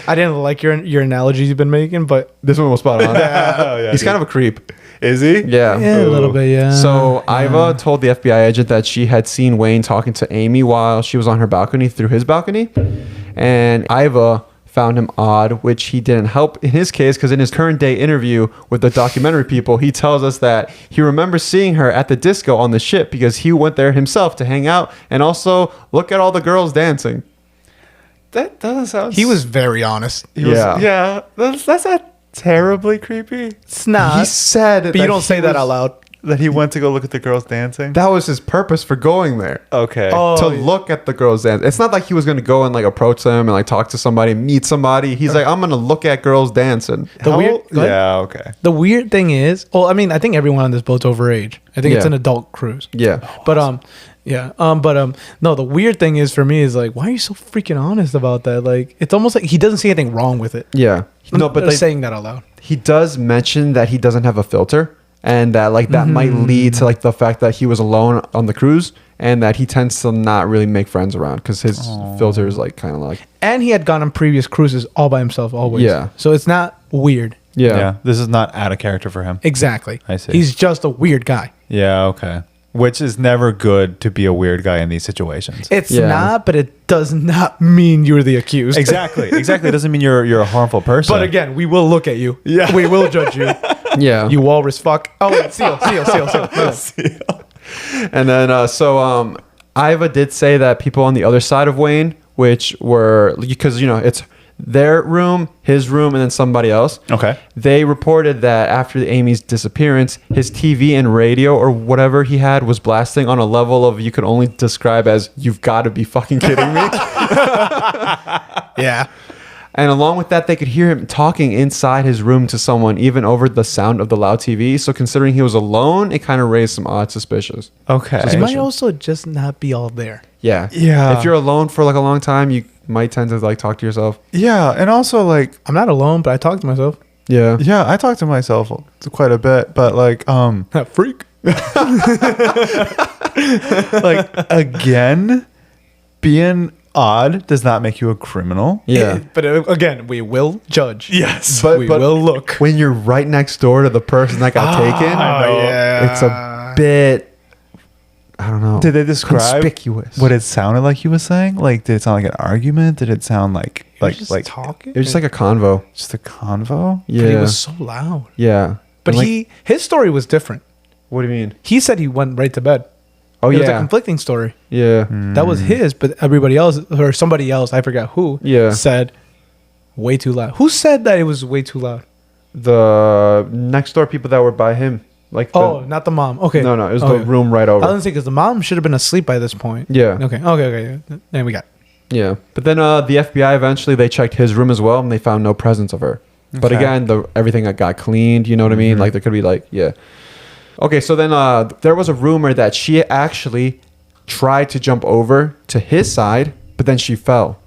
I didn't like your analogies you've been making, but This one was spot on. Yeah, He's kind of a creep. Is he? Yeah. yeah, a little bit, yeah. So Iva told the FBI agent that she had seen Wayne talking to Amy while she was on her balcony through his balcony. And Iva found him odd, which he didn't help in his case because in his current day interview with the documentary people, he tells us that he remembers seeing her at the disco on the ship because he went there himself to hang out and also look at all the girls dancing. That doesn't sound... He was very honest. Yeah. That's not terribly creepy. It's not. He said but you don't say that out loud. That he went to go look at the girls dancing? That was his purpose for going there. Okay. To look at the girls dance. It's not like he was going to go and like approach them and like talk to somebody, meet somebody. He's like, I'm going to look at girls dancing. The weird, go ahead. Yeah, okay. The weird thing is, well, I mean, I think everyone on this boat's overage. I think it's Yeah. an adult cruise. Yeah. But no, the weird thing is for me is like, why are you so freaking honest about that? Like, it's almost like he doesn't see anything wrong with it. Yeah. No, but I'm saying that out loud. he does mention that he doesn't have a filter and that like that might lead to like the fact that he was alone on the cruise and that he tends to not really make friends around because his filter is like kind of like... And he had gone on previous cruises all by himself always. Yeah. So it's not weird. Yeah. This is not out of character for him. Exactly. I see. He's just a weird guy. Yeah, okay. Which is never good to be a weird guy in these situations. It's Yeah. not, but it does not mean you're the accused. Exactly. It doesn't mean you're a harmful person. But again, we will look at you. Yeah. We will judge you. Yeah. You walrus fuck. Oh, wait, seal. No. And then, Iva did say that people on the other side of Wayne, which were, because, you know, it's their room, his room, and then somebody else. Okay. They reported that after Amy's disappearance, his TV and radio or whatever he had was blasting on a level of you could only describe as, you've got to be fucking kidding me. Yeah. And along with that, they could hear him talking inside his room to someone, even over the sound of the loud TV. So considering he was alone, it kind of raised some odd suspicions. Okay. He might also just not be all there. Yeah. Yeah. If you're alone for like a long time, you might tend to like talk to yourself. Yeah, and also like I'm not alone, but I talk to myself. Yeah. yeah, I talk to myself quite a bit, but like Freak. like again, being odd does not make you a criminal. Yeah. But again, we will judge. Yes. But, We will look. when you're right next door to the person that got taken, yeah. it's a bit, I don't know. Did they describe conspicuous? what it sounded like he was saying? Like, did it sound like an argument? Did it sound like Just like talking. It was just like a convo. just a convo? Yeah. But he was so loud. Yeah. But Like- his story was different. What do you mean? He said he went right to bed. Oh, It was a yeah. conflicting story. Yeah. That was his, but everybody else or somebody else, I forgot who, Yeah. said way too loud. Who said that it was way too loud? The next door people that were by him. Like, Oh, not the mom. Okay. no, it was Okay. the room right I over. was gonna say because the mom should have been asleep by this point. Yeah. Okay. And we got. Yeah. But then the FBI eventually they checked his room as well and they found no presence of her. But Okay. again, everything that got cleaned, you know what I mean? Like there could be like, yeah. Okay, so then there was a rumor that she actually tried to jump over to his side, but then she fell.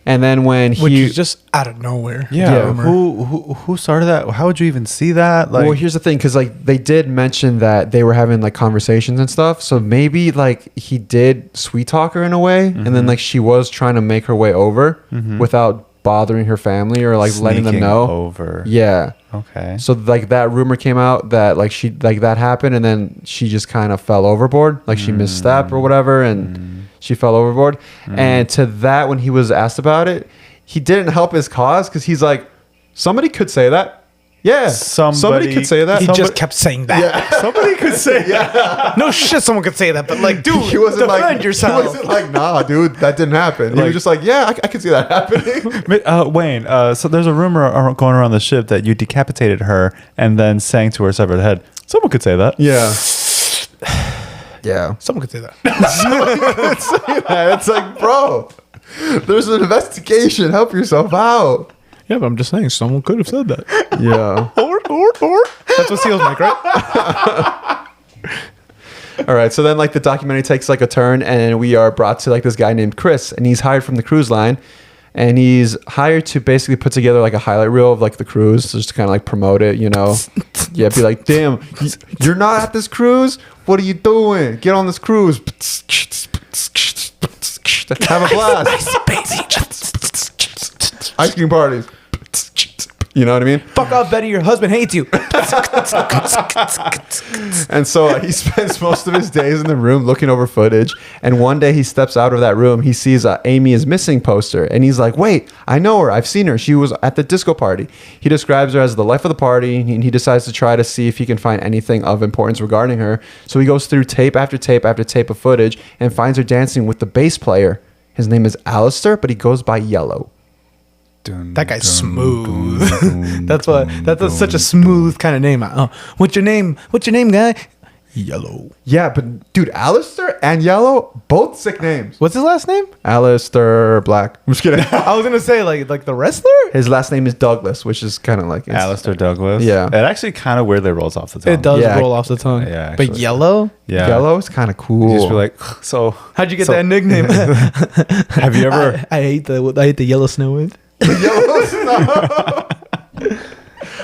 And then when Which he is just out of nowhere. Yeah. Yeah. Who started that? How would you even see that? Like, well, here's the thing, because like they did mention that they were having like conversations and stuff. So maybe like he did sweet talk her in a way, and then like she was trying to make her way over without bothering her family or like letting them sneaking know. over. Yeah. Okay. So like that rumor came out that like she like that happened, and then she just kind of fell overboard, like she misstepped or whatever, and she fell overboard. And to that, when he was asked about it, he didn't help his cause because he's like, Somebody could say that. Yeah. Somebody could say that. He just kept saying that. Somebody could say No shit, someone could say that, but like, dude, He wasn't defend yourself. He wasn't like, nah, dude, that didn't happen. He was just like, yeah, I could see that happening. Wayne, so there's a rumor going around the ship that you decapitated her and then sang to her severed head. Someone could say that. Yeah. Yeah. Someone could say that. It's like, bro, there's an investigation. Help yourself out. Yeah, but I'm just saying, someone could have said that. Yeah. Or. That's what seals make, right? All right. So then, like, the documentary takes like a turn, and we are brought to like this guy named Chris, and he's hired from the cruise line, and he's hired to basically put together like a highlight reel of like the cruise, just to kind of like promote it, you know? Yeah, be like, damn, you're not at this cruise. What are you doing? Get on this cruise. Have a blast. Ice cream parties. You know what I mean? Fuck off, Betty. Your husband hates you. And so he spends most of his days in the room looking over footage. And one day he steps out of that room. He sees Amy is missing poster. And he's like, wait, I know her. I've seen her. She was at the disco party. He describes her as the life of the party. And he decides to try to see if he can find anything of importance regarding her. So he goes through tape after tape after tape of footage and finds her dancing with the bass player. His name is Alistair, but he goes by Yellow. That guy's smooth. That's such a smooth kind of name. Oh, what's your name? What's your name, guy? Yellow. Yeah, but dude, Alistair and Yellow, both sick names. What's his last name? Alistair Black. I'm just kidding. I was gonna say like the wrestler. His last name is Douglas, which is kind of like Alistair Douglas. Yeah. It actually kind of weirdly rolls off the tongue. It does Yeah. roll off the tongue. Yeah, but actually. Yellow. Yeah. Yellow is kind of cool. You just be like, so. How'd you get so- that nickname? Have you ever? I hate the yellow snow wind. Yellow snow.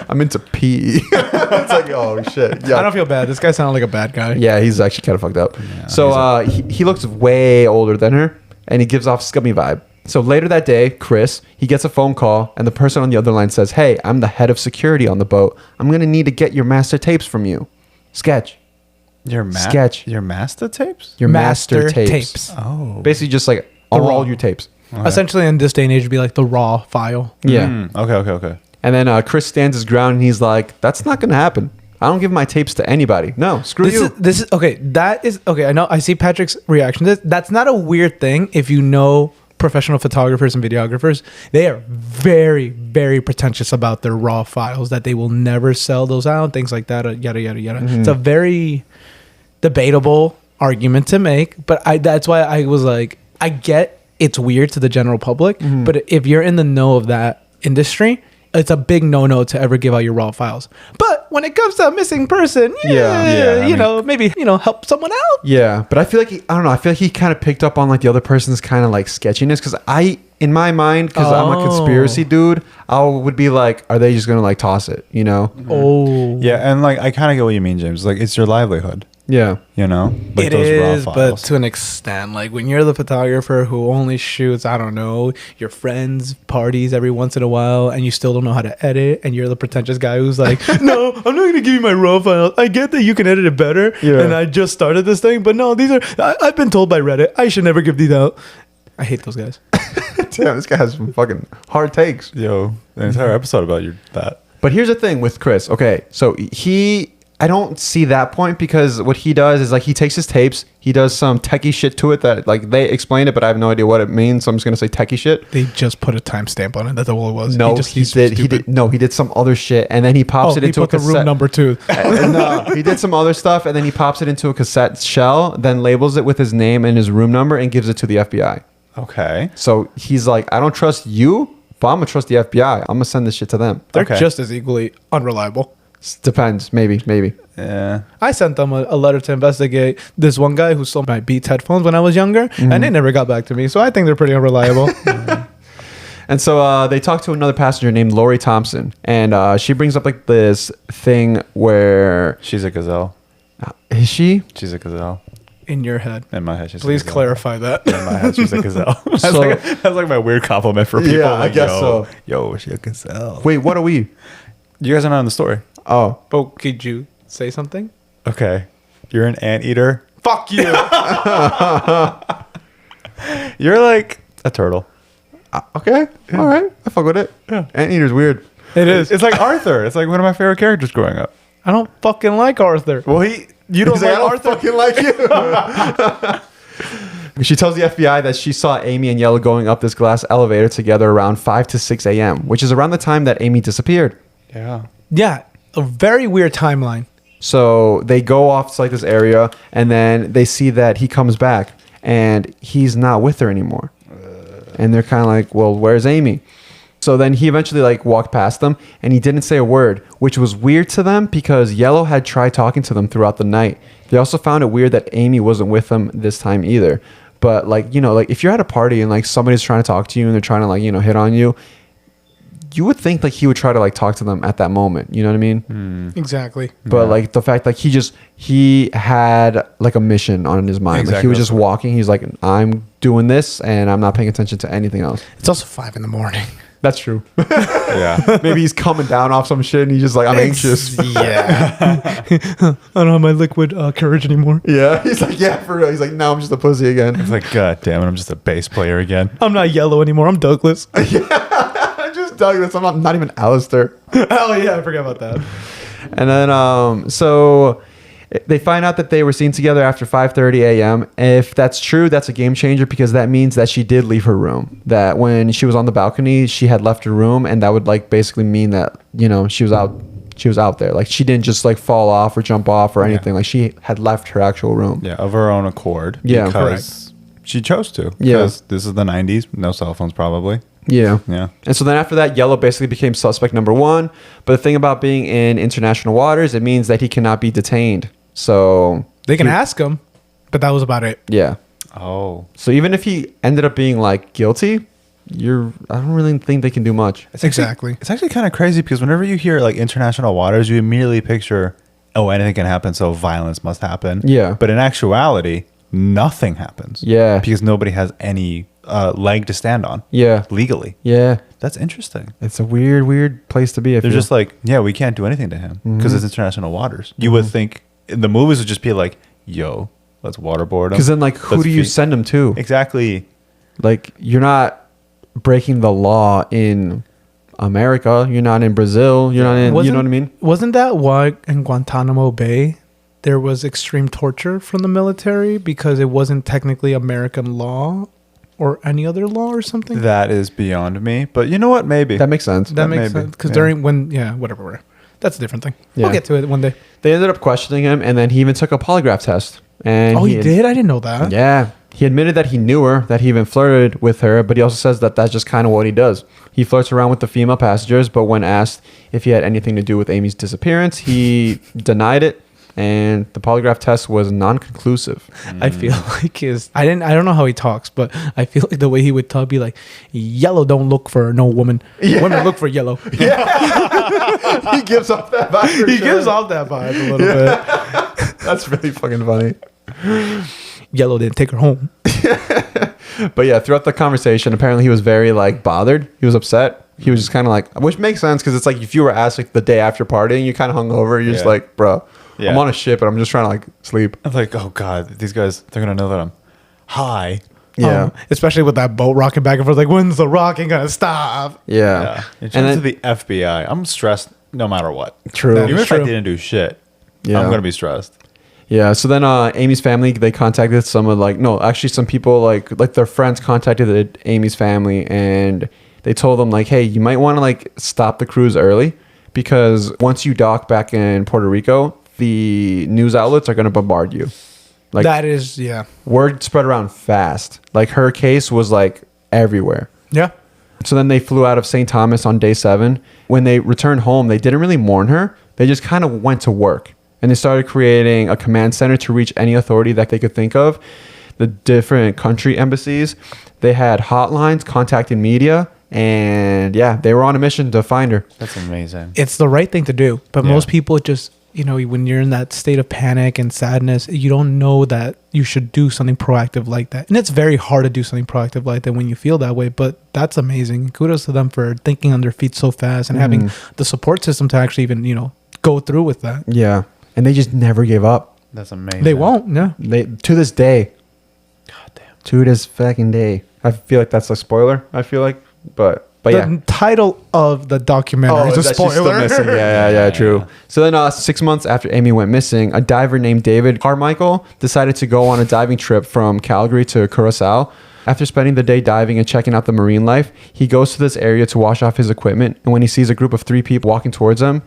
I'm into pee. It's like, oh shit. Yeah. I don't feel bad. This guy sounded like a bad guy. Yeah, he's actually kind of fucked up. Yeah, So he looks way older than her, and he gives off scummy vibe. So later that day, Chris, he gets a phone call, and the person on the other line says, hey, I'm the head of security on the boat. I'm going to need to get your master tapes from you. Sketch. Sketch. Your master tapes? Your master tapes. Oh. Basically just like raw. all your tapes. Okay. Essentially, in this day and age, it'd be like the raw file. Yeah. Okay. And then Chris stands his ground, and he's like, that's not going to happen. I don't give my tapes to anybody. No, screw you. This is okay. That is okay. I know. I see Patrick's reaction to this. That's not a weird thing if you know professional photographers and videographers. They are very, very pretentious about their raw files, that they will never sell those out, things like that. Yada yada yada. It's a very debatable argument to make, but that's why I was like, I get it's weird to the general public, but if you're in the know of that industry, it's a big no-no to ever give out your raw files. But when it comes to a missing person, maybe help someone out. Yeah, but I feel like I don't know. I feel like he kind of picked up on like the other person's kind of like sketchiness, because in my mind, because I'm a conspiracy dude, I would be like, are they just gonna like toss it? You know? Oh, Yeah, and like I kind of get what you mean, James. Like it's your livelihood. Yeah. You know, like it is, but to an extent. Like when you're the photographer who only shoots, I don't know, your friends' parties every once in a while, and you still don't know how to edit, and you're the pretentious guy who's like, no, I'm not going to give you my raw files. I get that you can edit it better, and I just started this thing, but no, these are, I've been told by Reddit, I should never give these out. I hate those guys. Damn, this guy has some fucking hard takes. Yo, an entire episode about that. But here's the thing with Chris. Okay, so I don't see that point, because what he does is like he takes his tapes, he does some techie shit to it that like they explain it, but I have no idea what it means, so I'm just gonna say techie shit. They just put a timestamp on it. That's all it was. No, he did some other shit, and then he pops it into a put the cassette. room number 2. No, he did some other stuff, and then he pops it into a cassette shell, then labels it with his name and his room number, and gives it to the FBI. Okay. So he's like, I don't trust you, but I'm gonna trust the FBI. I'm gonna send this shit to them. They're Okay. just as equally unreliable. Depends, maybe. Yeah. I sent them a letter to investigate this one guy who stole my Beats headphones when I was younger, and they never got back to me. So I think they're pretty unreliable. And so they talk to another passenger named Lori Thompson, and she brings up like this thing where She's a gazelle. is she? She's a gazelle. In your head. In my head, she's Please a gazelle. clarify that. In my head, she's a gazelle. that's, So- that's like my weird compliment for people. Yeah, I like, guess yo, so. Yo, is she a gazelle? Wait, what are we? You guys are not in the story. Oh, But could you say something? Okay. You're an anteater. Fuck you. You're like a turtle. okay, all right. I fuck with it. Yeah, anteater's weird. It is. It's like Arthur. It's like one of my favorite characters growing up. I don't fucking like Arthur. Well, you don't like Arthur. Fucking like you. She tells the FBI that she saw Amy and Yellow going up this glass elevator together around 5 to 6 a.m., which is around the time that Amy disappeared. Yeah. Yeah, a very weird timeline. So they go off to like this area, and then they see that he comes back, and he's not with her anymore. And they're kind of like, well, where's Amy? So then he eventually like walked past them, and he didn't say a word, which was weird to them because Yellow had tried talking to them throughout the night. They also found it weird that Amy wasn't with them this time either. But like, you know, like if you're at a party and like somebody's trying to talk to you and they're trying to like, you know, hit on you, you would think like he would try to like talk to them at that moment. You know what I mean? Exactly. But like the fact like he had like a mission on his mind. Like he was just walking. He's like, I'm doing this and I'm not paying attention to anything else. It's also 5 a.m. That's true. Yeah. Maybe he's coming down off some shit and he's just like, I'm anxious. Yeah. I don't have my liquid courage anymore. Yeah. He's like, yeah, for real. He's like, no, I'm just a pussy again. It's like, God damn it, I'm just a bass player again. I'm not Yellow anymore. I'm Douglas. I'm just Douglas. I'm not even Alistair. Oh, yeah. I forgot about that. And then, so they find out that they were seen together after 5:30 a.m. If that's true, that's a game changer because that means that she did leave her room. That when she was on the balcony, she had left her room, and that would like basically mean that, you know, she was out there. Like she didn't just like fall off or jump off or anything. Like she had left her actual room. Yeah, of her own accord. Yeah, because she chose to. Yeah. Because this is the 90s. No cell phones, probably. Yeah. Yeah. And so then after that, Yellow basically became suspect number 1. But the thing about being in international waters, it means that he cannot be detained. So They can ask him, but that was about it. yeah. Oh. So even if he ended up being like guilty, I don't really think they can do much. Exactly. It's actually kind of crazy because whenever you hear like international waters, you immediately picture, oh, anything can happen, so violence must happen. Yeah. But in actuality, nothing happens. Yeah. Because nobody has any leg to stand on. Yeah. Legally. Yeah. That's interesting. It's a weird place to be. They're just like, yeah, we can't do anything to him because it's international waters. You would think the movies would just be like, yo, let's waterboard him. because then like who Let's do you feed- send him to? Exactly. Like you're not breaking the law in America. You're not in Brazil. You're not in. You know what I mean? Wasn't that why in Guantanamo Bay there was extreme torture from the military because it wasn't technically American law or any other law or something? That is beyond me. But you know what? Maybe. That makes sense. That makes maybe, sense. Because yeah. during whatever. That's a different thing. Yeah. We'll get to it one day. They ended up questioning him, and then he even took a polygraph test. And He did? I didn't know that. Yeah. He admitted that he knew her, that he even flirted with her, but he also says that that's just kind of what he does. He flirts around with the female passengers, but when asked if he had anything to do with Amy's disappearance, he denied it, and the polygraph test was non-conclusive. I feel like I don't know how he talks, but I feel like the way he would talk be like, Yellow don't look for no woman. Women look for Yellow. He gives off that vibe. He gives off that vibe a little bit. That's really fucking funny. Yellow didn't take her home. But yeah, throughout the conversation, apparently he was very like bothered. He was upset. He was just kind of like, which makes sense because it's like if you were asked like the day after partying, you kind of hungover. You're just Yeah. like, bro, Yeah. I'm on a ship and I'm just trying to like sleep. I'm like, oh God, these guys, they're going to know that I'm high. Yeah, Especially with that boat rocking back and forth. Like, when's the rocking going to stop? yeah. In And terms then, of the FBI, I'm stressed no matter what. true. That Even is if I true. didn't do shit, Yeah. I'm going to be stressed. Yeah. So then, Amy's family, they contacted some of some people like their friends contacted Amy's family, and they told them like, hey, you might want to like stop the cruise early because once you dock back in Puerto Rico, the news outlets are going to bombard you. Like That is, yeah. word spread around fast. Like her case was like everywhere. Yeah. So then they flew out of St. Thomas on day 7. When they returned home, they didn't really mourn her. They just kind of went to work. And they started creating a command center to reach any authority that they could think of. The different country embassies. They had hotlines contacting media. And yeah, they were on a mission to find her. That's amazing. It's the right thing to do. But Yeah. most people just, when you're in that state of panic and sadness, you don't know that you should do something proactive like that. And it's very hard to do something proactive like that when you feel that way. But that's amazing. Kudos to them for thinking on their feet so fast and having the support system to actually even, go through with that. Yeah. And they just never gave up. That's amazing. They won't. No. They to this day. God damn. To this fucking day. I feel like that's a spoiler, I feel like. But But the title of the documentary is a that she's still spoiler. missing. Yeah, true. So then 6 months after Amy went missing, a diver named David Carmichael decided to go on a diving trip from Calgary to Curacao. After spending the day diving and checking out the marine life, he goes to this area to wash off his equipment. And when he sees a group of 3 people walking towards him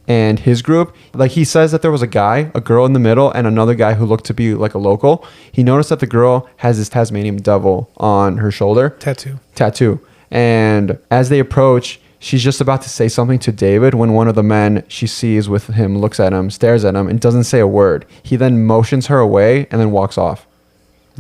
and his group, like he says that there was a guy, a girl in the middle, and another guy who looked to be like a local. He noticed that the girl has this Tasmanian devil on her shoulder. Tattoo. And as they approach, she's just about to say something to David when one of the men she sees with him looks at him, stares at him, and doesn't say a word. He then motions her away and then walks off.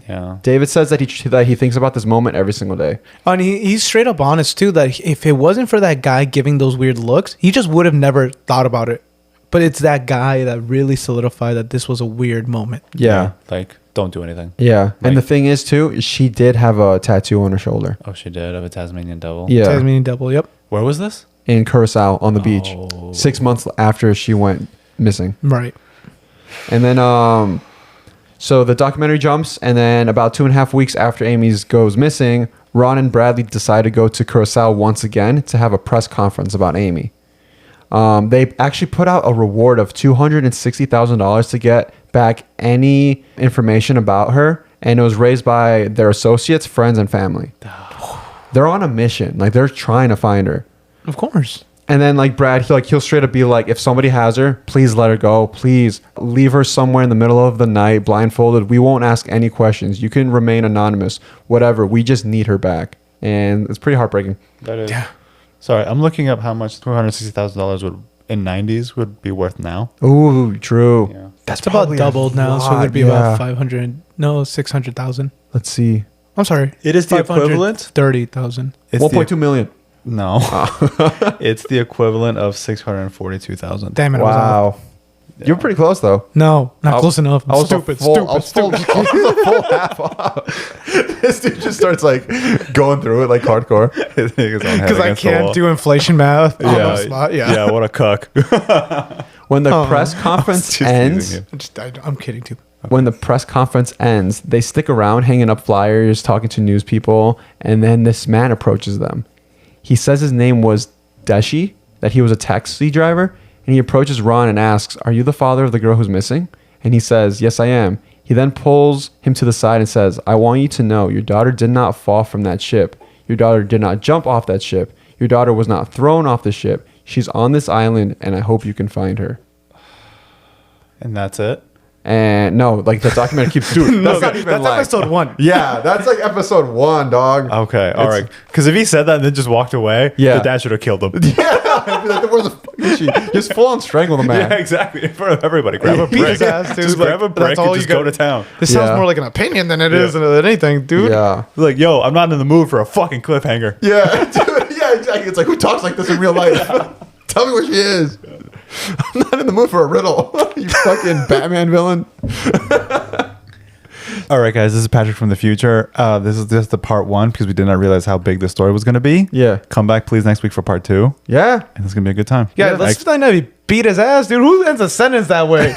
Yeah. David says that he thinks about this moment every single day. And he's straight up honest too, that if it wasn't for that guy giving those weird looks, he just would have never thought about it. But it's that guy that really solidified that this was a weird moment. Yeah. Like, don't do anything. Yeah. Like, and the thing is, too, she did have a tattoo on her shoulder. Oh, she did, of a Tasmanian devil? Yeah. Tasmanian devil, yep. Where was this? In Curacao on the beach. 6 months after she went missing. Right. And then, so the documentary jumps, and then about 2.5 weeks after Amy's goes missing, Ron and Bradley decide to go to Curacao once again to have a press conference about Amy. They actually put out a reward of $260,000 to get back any information about her, and it was raised by their associates, friends, and family. They're on a mission. Like, they're trying to find her. Of course. And then, like, Brad, he'll straight up be like, if somebody has her, please let her go. Please leave her somewhere in the middle of the night, blindfolded. We won't ask any questions. You can remain anonymous. Whatever. We just need her back. And it's pretty heartbreaking. That is. Yeah. Sorry, I'm looking up how much $260,000 would in 90s would be worth now. Ooh, true. Yeah. That's about probably doubled a now, so it lot, would be about 600,000. Let's see. I'm sorry. It is the equivalent? 30,000. It's 1.2 million. No. It's the equivalent of 642,000. Damn it. I was off. Wow. You're pretty close, though. No, not close enough. I was Stupid. I was a full half off. This dude just starts like going through it like hardcore. Because I can't do inflation math on the spot. Yeah. Yeah, what a cuck. When the press conference just ends, I'm kidding too. when the press conference ends, they stick around hanging up flyers, talking to news people, and then this man approaches them. He says his name was Deshi, that he was a taxi driver, and he approaches Ron and asks, "Are you the father of the girl who's missing?" And he says, "Yes, I am." He then pulls him to the side and says, "I want you to know your daughter did not fall from that ship. Your daughter did not jump off that ship. Your daughter was not thrown off the ship. She's on this island, and I hope you can find her." And that's it? And no, like the documentary keeps doing. That's not even That's like, episode 1. Yeah, that's like episode 1, dog. Okay, all right. Because if he said that and then just walked away, Yeah. the dad should have killed him. Yeah, I'd be like, where the fuck is she? Just full on strangle the man. Yeah, exactly. In front of everybody. Grab a Beat brick. his ass, dude. Just grab a Like, brick that's and all just you go got- to town. This sounds Yeah. more like an opinion than it is than anything, dude. Yeah. Like, yo, I'm not in the mood for a fucking cliffhanger. Yeah, dude, yeah, exactly. It's like, who talks like this in real life? Tell me where she is. I'm not in the mood for a riddle. You fucking Batman villain. All right, guys, this is Patrick from the future. This is just the part 1 because we did not realize how big this story was going to be. Yeah. Come back, please, next week for part 2. Yeah, And it's going to be a good time. Yeah, let's not beat his ass, dude. Who ends a sentence that way?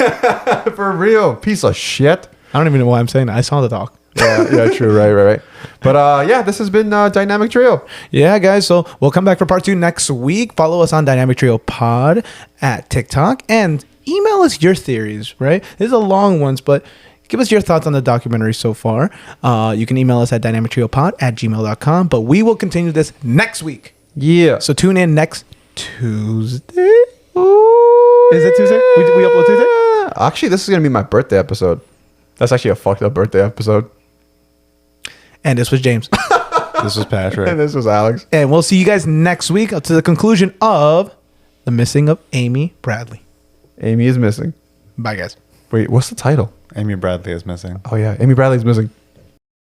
for real. Piece of shit. I don't even know why I'm saying that. I saw the doc. Yeah, true. Right. But yeah, this has been Dynamic Trio. Yeah, guys. So we'll come back for part 2 next week. Follow us on Dynamic Trio Pod at TikTok and email us your theories, right? These are long ones, but give us your thoughts on the documentary so far. You can email us at dynamictriopod@gmail.com, but we will continue this next week. Yeah. So tune in next Tuesday. Ooh, is it Tuesday? We upload Tuesday? Actually, this is going to be my birthday episode. That's actually a fucked up birthday episode. And this was James. This was Patrick. And this was Alex. And we'll see you guys next week up to the conclusion of The Missing of Amy Bradley. Amy is missing. Bye, guys. Wait, what's the title? Amy Bradley is missing. Oh, yeah. Amy Bradley's missing.